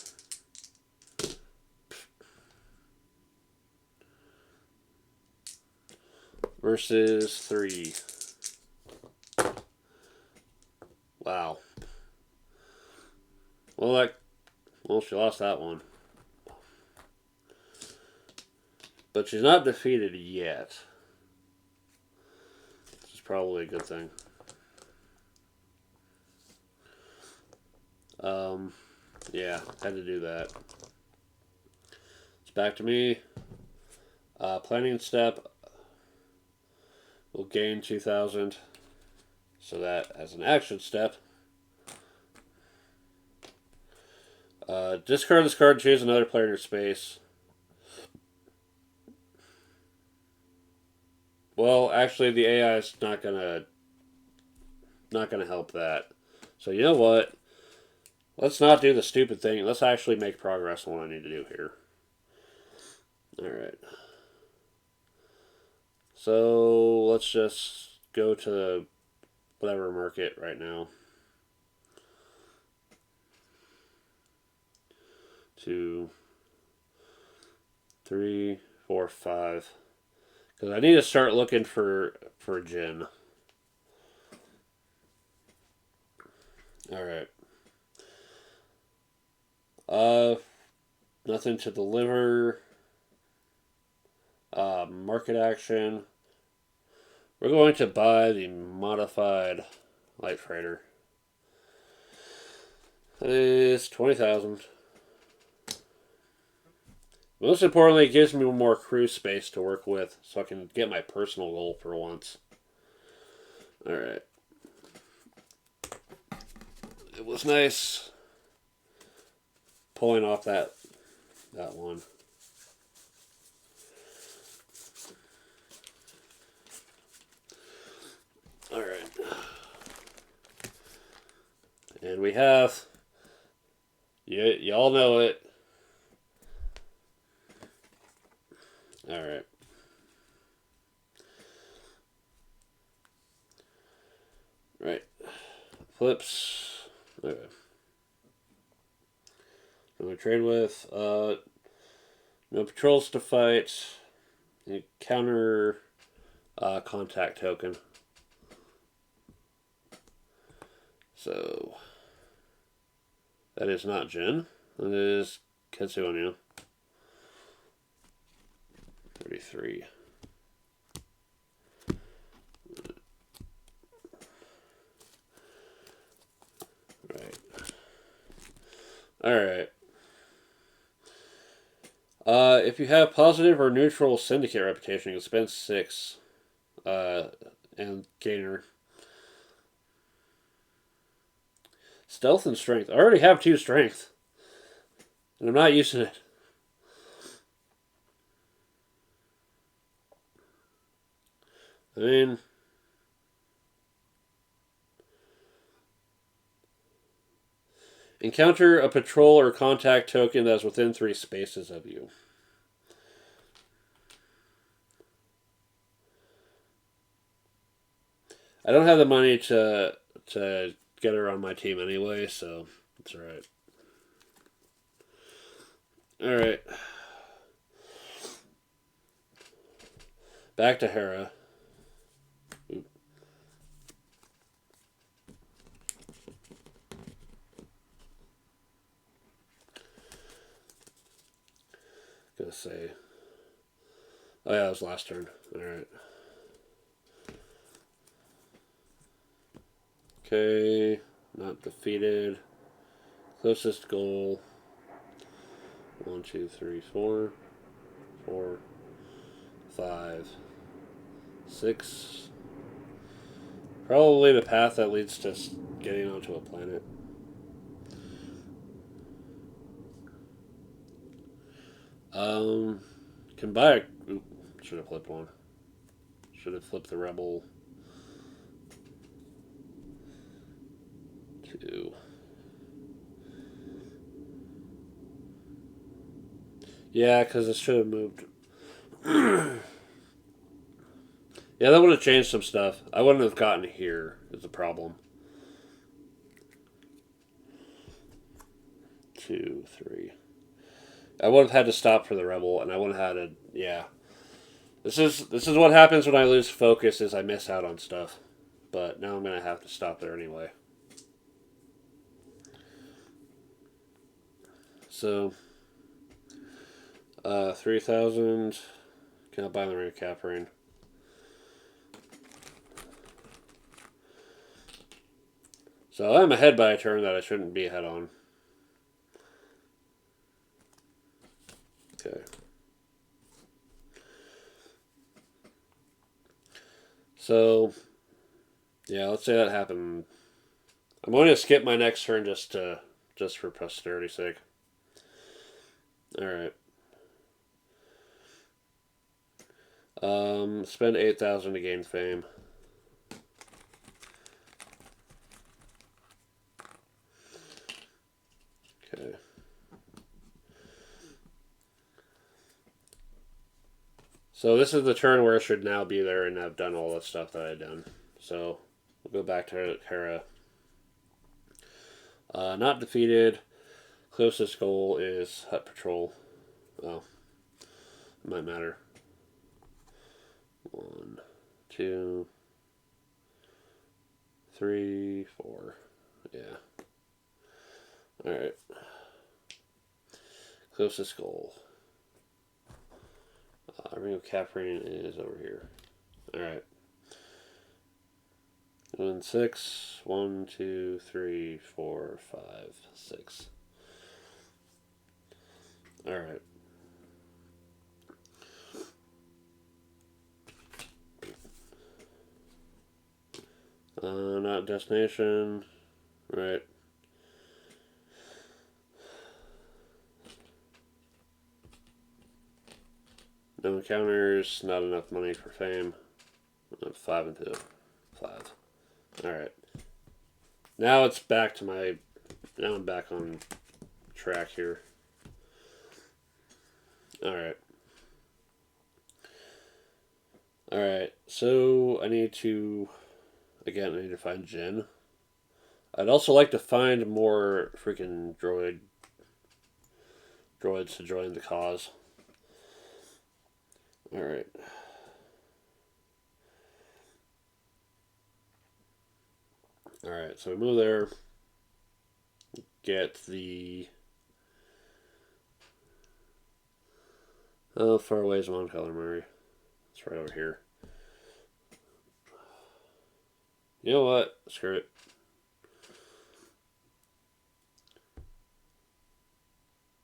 Versus 3. Wow. Well, she lost that one. But she's not defeated yet. Which is probably a good thing. Yeah, had to do that. It's back to me. Planning step will gain 2,000. So that as an action step. Discard this card and choose another player in your space. Well, actually, the AI is not gonna help that. So you know what? Let's not do the stupid thing. Let's actually make progress on what I need to do here. Alright. So let's just go to whatever market right now. 2, 3, 4, 5. Because I need to start looking for Jin. Alright. Nothing to deliver. Market action. We're going to buy the modified light freighter. That is 20,000. Most importantly, it gives me more crew space to work with, so I can get my personal goal for once. Alright. It was nice pulling off that one. Alright. And we have, y'all know it. Alright. Right. Flips. Okay. I'm going to trade with, No patrols to fight. You counter contact token. So that is not Jin. That is Ketsuonyo. 33. Right. Alright. If you have positive or neutral syndicate reputation, you can spend 6 and gainer. Stealth and strength. I already have 2 strength. And I'm not using it. I mean, encounter a patrol or contact token that is within 3 spaces of you. I don't have the money to get her on my team anyway, so it's alright. Alright. Back to Hera. Oop. Gonna say. Oh yeah, it was last turn. Alright. Okay. Not defeated. Closest goal. 1, 2, 3, 4. 4. 5. 6. Probably the path that leads to getting onto a planet. Can buy a... Oop, should have flipped one. Should have flipped the Rebel. 2. Yeah, because it should have moved. Yeah, that would have changed some stuff. I wouldn't have gotten here, is the problem. 2, 3. I would have had to stop for the Rebel, and I would have had to... Yeah. This is what happens when I lose focus, is I miss out on stuff. But now I'm going to have to stop there anyway. So... 3,000. Cannot buy the ring of Caprine. So I'm ahead by a turn that I shouldn't be ahead on. Okay. So, yeah, let's say that happened. I'm going to skip my next turn just for posterity's sake. All right. Spend 8,000 to gain fame. Okay. So this is the turn where I should now be there and have done all the stuff that I've done. So we'll go back to Hera. Not defeated. Closest goal is Hut Patrol. Oh, it might matter. 1, 2, 3, 4. Yeah. Alright. Closest goal. Ring of Caprine is over here. Alright. 1, 6. 1, 2, 3, 4, 5, 6. Alright. Not destination. Right. No encounters, not enough money for fame. 5 and 2. 5. Alright. Now it's back to my... Now I'm back on track here. Alright. Alright, so I need to... Again, I need to find Jin. I'd also like to find more freaking droids to join the cause. Alright. Alright, so we move there. Get the... Oh, far away is Mount Calamari. It's right over here. You know what? Screw it.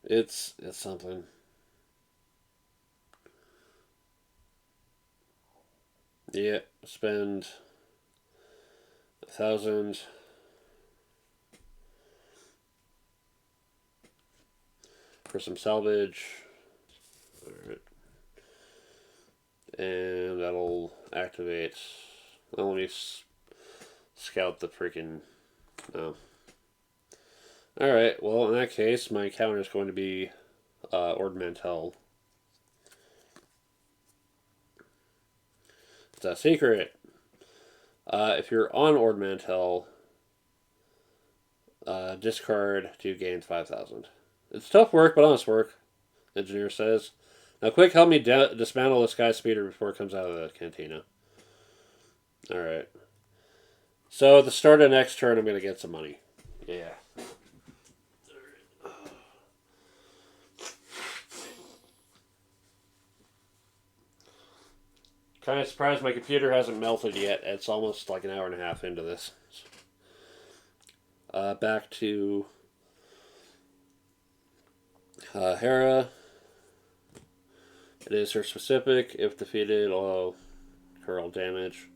It's something. Yeah, spend 1,000 for some salvage. Alright. And that'll activate. Well, let me scout the freaking. No. Alright, well, in that case, my counter is going to be Ord Mantell. It's a secret. If you're on Ord Mantell, discard to gain 5,000. It's tough work, but honest work, the engineer says. Now, quick, help me dismantle the Sky Speeder before it comes out of the cantina. Alright. So, at the start of next turn, I'm going to get some money. Yeah. Kind of surprised my computer hasn't melted yet. It's almost like an hour and a half into this. Back to Hera. It is her specific. If defeated, I'll curl damage.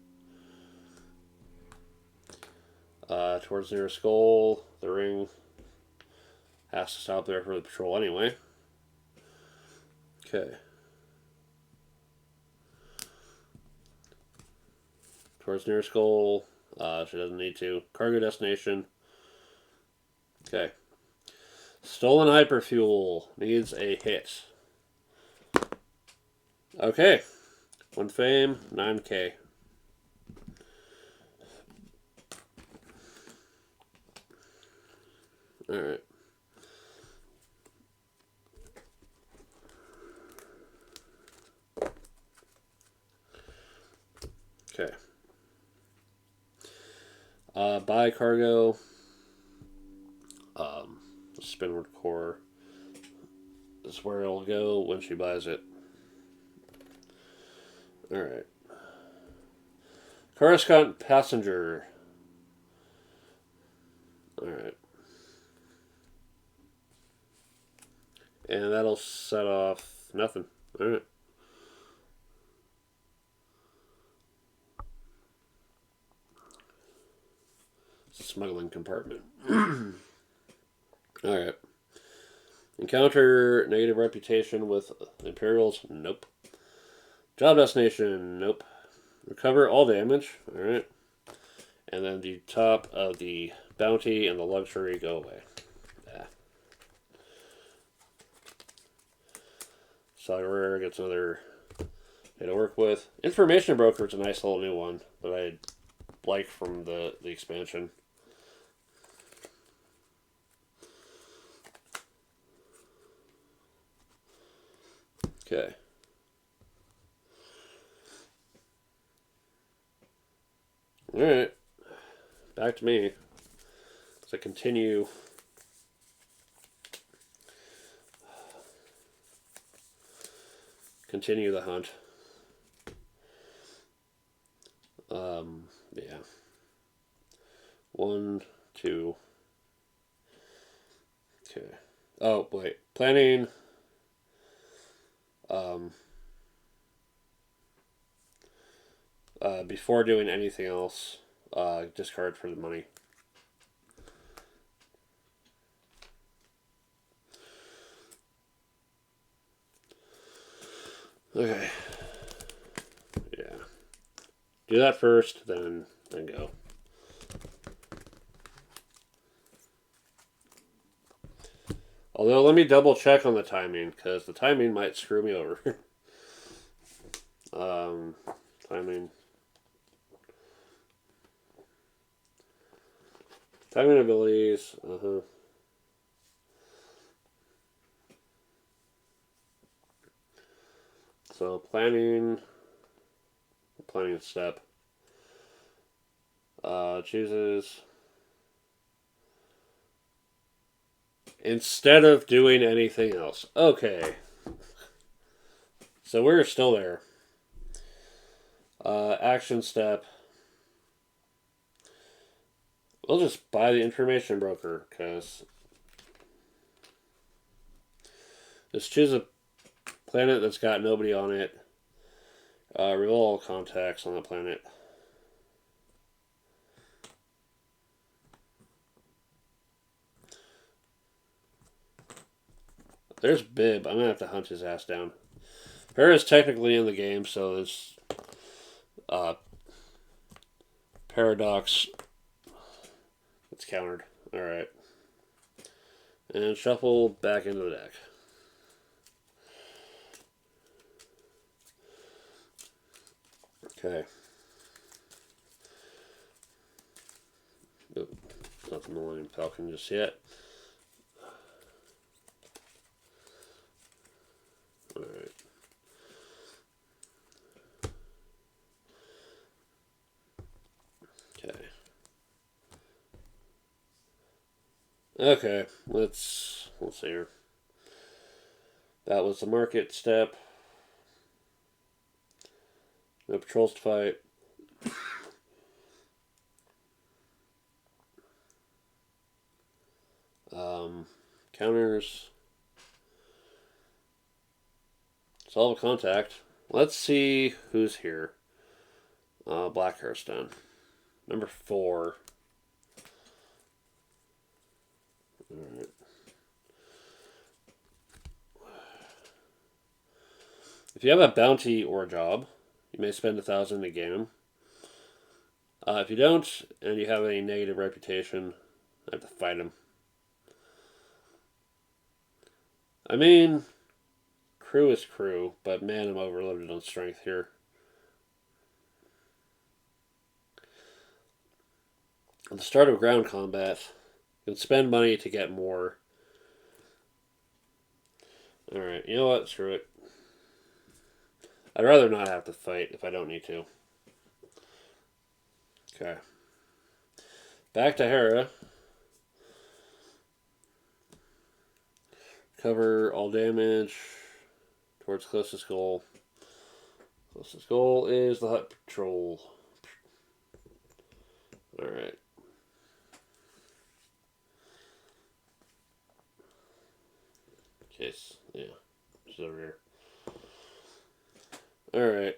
Towards nearest goal. The ring has to stop there for the patrol anyway. Okay. Towards nearest goal. She doesn't need to. Cargo destination. Okay. Stolen hyperfuel needs a hit. Okay. 1 fame, 9k. Alright. Okay. Buy cargo. Spinward core is where it'll go when she buys it. Alright. Coruscant passenger. Alright. And that'll set off nothing. Alright. Smuggling compartment. Alright. Encounter negative reputation with Imperials? Nope. Job destination? Nope. Recover all damage? Alright. And then the top of the bounty and the luxury go away. Yeah. Saga gets another thing to work with. Information broker is a nice little new one that I like from the expansion. Okay. Alright. Back to me. So continue. Continue the hunt. Yeah. 1, 2. Okay. Oh, wait. Planning. Before doing anything else, discard for the money. Okay. Yeah. Do that first, then go. Although, let me double check on the timing, because the timing might screw me over. Timing. Timing abilities. So planning step. Chooses instead of doing anything else. Okay. So we're still there. Action step. We'll just buy the information broker because just choose a planet that's got nobody on it. Reveal all contacts on that planet. There's Bib. I'm gonna have to hunt his ass down. Hera's technically in the game, so there's paradox. It's countered. Alright. And shuffle back into the deck. Okay. Nope. Not the Millennium Falcon just yet. Alright. Okay. Okay, let's see here. That was the market step. No patrols to fight. Counters. Solve a contact. Let's see who's here. Black Hearthstone. Number 4. Alright. If you have a bounty or a job, you may spend 1,000 to gain them. If you don't, and you have a negative reputation, I have to fight them. I mean, crew is crew, but man, I'm overloaded on strength here. At the start of ground combat, you can spend money to get more. Alright, you know what? Screw it. I'd rather not have to fight if I don't need to. Okay. Back to Hera. Cover all damage towards closest goal. Closest goal is the hut patrol. Alright. Case, yeah. She's over here. Alright.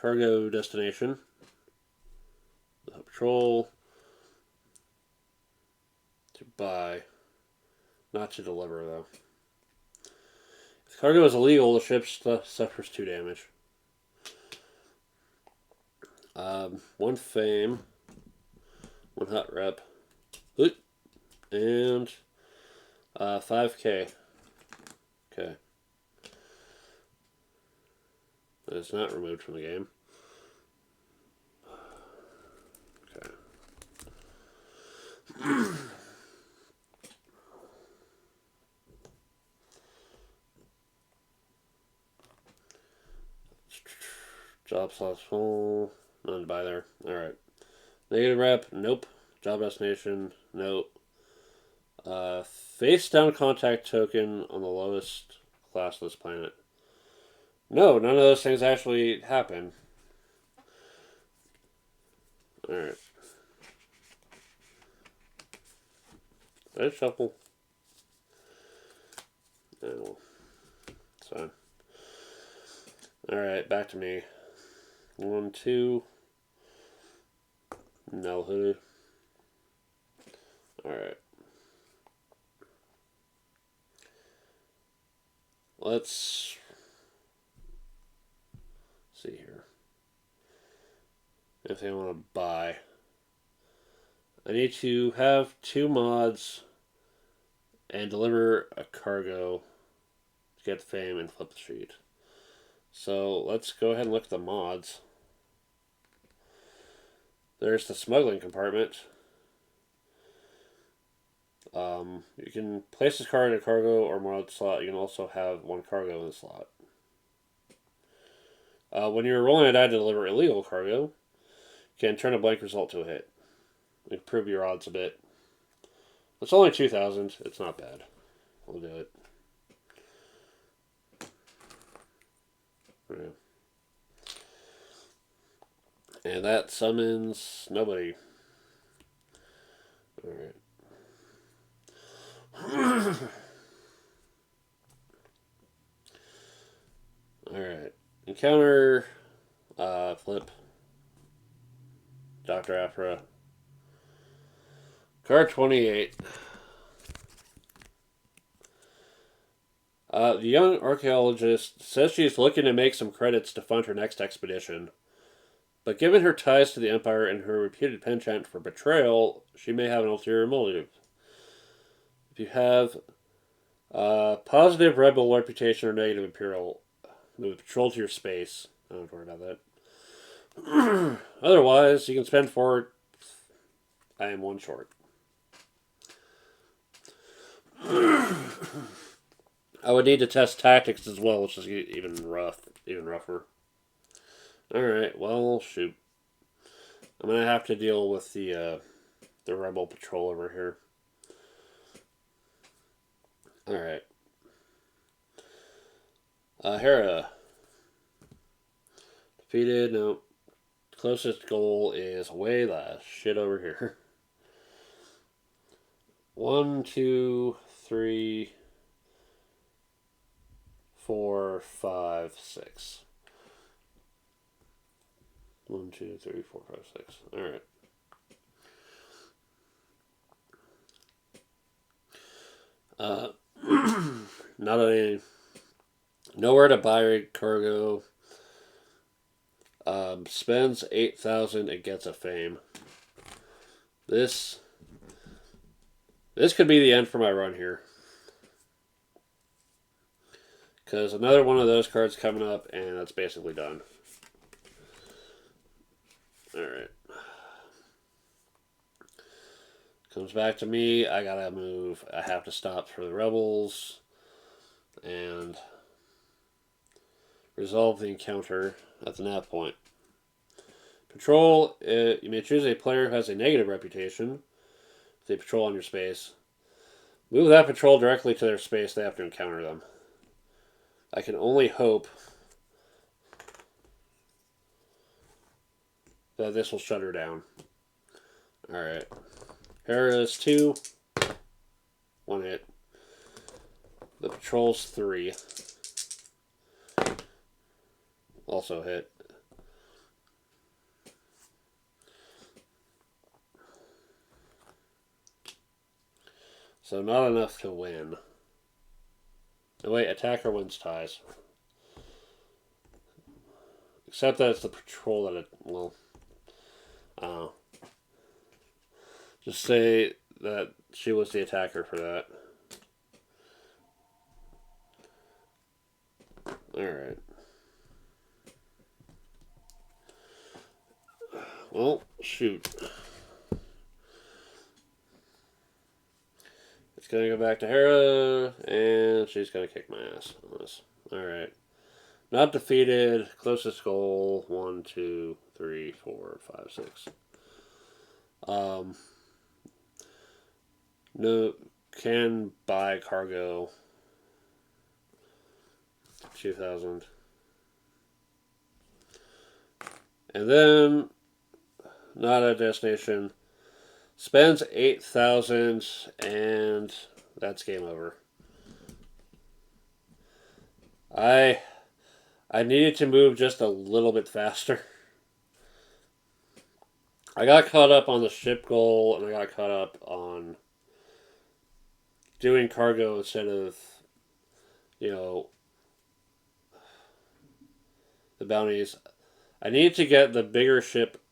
Cargo destination. The hut patrol. To buy. Not to deliver, though. If cargo is illegal, the ship suffers 2 damage. 1 fame. 1 hot rep. And 5k. Okay. That is not removed from the game. Okay. Job slots full. None to buy there. Alright. Negative rep. Nope. Job destination. Nope. Face down contact token on the lowest class of this planet. No, none of those things actually happen. Alright. Did I shuffle? No. It's fine. Alright, back to me. 1, 2. No hoodie. Alright. Let's see here. If they want to buy. I need to have 2 mods and deliver a cargo to get fame and flip the sheet. So let's go ahead and look at the mods. There's the smuggling compartment. You can place this card in a cargo or mod slot. You can also have one cargo in the slot. When you're rolling a die to deliver illegal cargo, you can turn a blank result to a hit. Improve your odds a bit. It's only 2,000. It's not bad. We'll do it. Yeah. And that summons nobody. Alright. Alright. Encounter. Flip. Dr. Aphra. Card 28. The young archaeologist says she's looking to make some credits to fund her next expedition. But given her ties to the Empire and her reputed penchant for betrayal, she may have an ulterior motive. If you have positive rebel reputation or negative imperial, move patrol to your space. I don't have to worry about that. Otherwise, you can spend 4. I am 1 short. I would need to test tactics as well, which is even rougher. Alright, well, shoot. I'm going to have to deal with the rebel patrol over here. Alright. Hera. Defeated, no. Closest goal is way the shit over here. 1, 2, 3, 4, 5, 6. 1, 2, 3, 4, 5, 6. Alright. Not any. Nowhere to buy cargo. Spends 8,000 and gets a fame. This could be the end for my run here. Because another one of those cards coming up, and that's basically done. Alright. Comes back to me. I gotta move. I have to stop for the rebels. And resolve the encounter at the nav point. Patrol. You may choose a player who has a negative reputation. If they patrol on your space. Move that patrol directly to their space. They have to encounter them. I can only hope that this will shut her down. Alright. Hera's 2. 1 hit. The patrol's 3. Also hit. So not enough to win. Oh wait, attacker wins ties. Except that it's the patrol that it, well, I don't know. Just say that she was the attacker for that. Alright. Well, shoot. It's gonna go back to Hera, and she's gonna kick my ass on this. Alright. Not defeated. Closest goal. 1, 2, 3, 4, 5, 6. No, can buy cargo. 2,000. And then, not a destination. Spends 8,000, and that's game over. I needed to move just a little bit faster. I got caught up on the ship goal, and I got caught up on doing cargo instead of, the bounties. I needed to get the bigger ship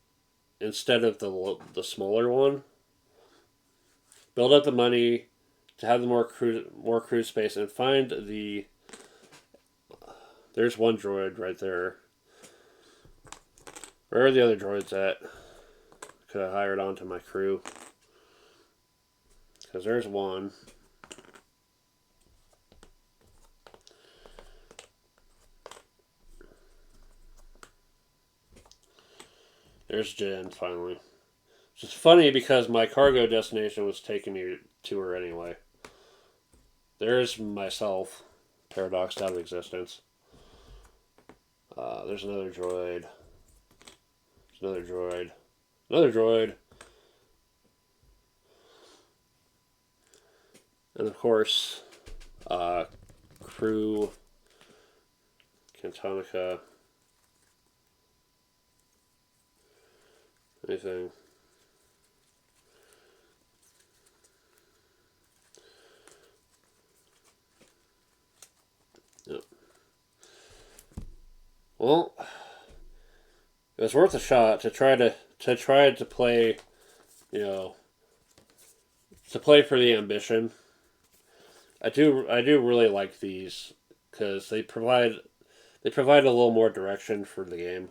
instead of the smaller one. Build up the money to have the more crew space, and find the. There's one droid right there. Where are the other droids at? Could I hire it onto my crew? Because there's one. There's Jen, finally. Which is funny because my cargo destination was taking me to her anyway. There's myself, paradoxed out of existence. There's another droid. There's another droid. Another droid. And of course, crew, Cantonica, anything. Yep. Well, it was worth a shot to try to play, you know, to play for the ambition. I do really like these because they provide a little more direction for the game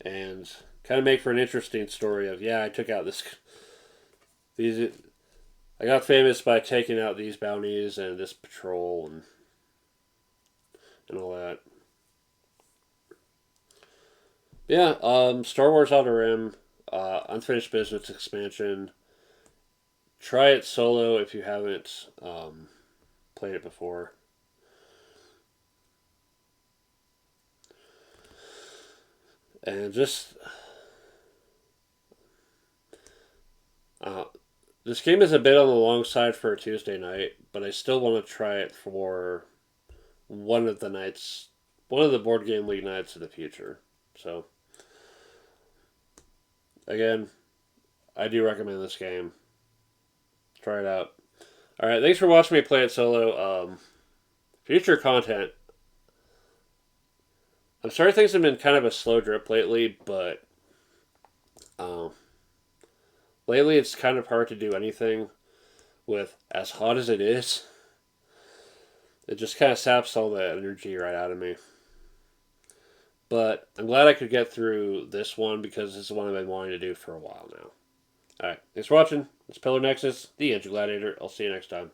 and kind of make for an interesting story of, yeah, I took out these I got famous by taking out these bounties and this patrol and all that. Yeah, Star Wars Outer Rim, Unfinished Business expansion. Try it solo if you haven't played it before. And just this game is a bit on the long side for a Tuesday night, but I still want to try it for one of the board game league nights in the future. So, again, I do recommend this game. Try it out. All right, thanks for watching me play it solo. Future content. I'm sorry things have been kind of a slow drip lately, but lately it's kind of hard to do anything with as hot as it is. It just kind of saps all the energy right out of me. But I'm glad I could get through this one because this is one I've been wanting to do for a while now. Alright, thanks for watching. It's Pillar Nexus, the Edge Gladiator. I'll see you next time.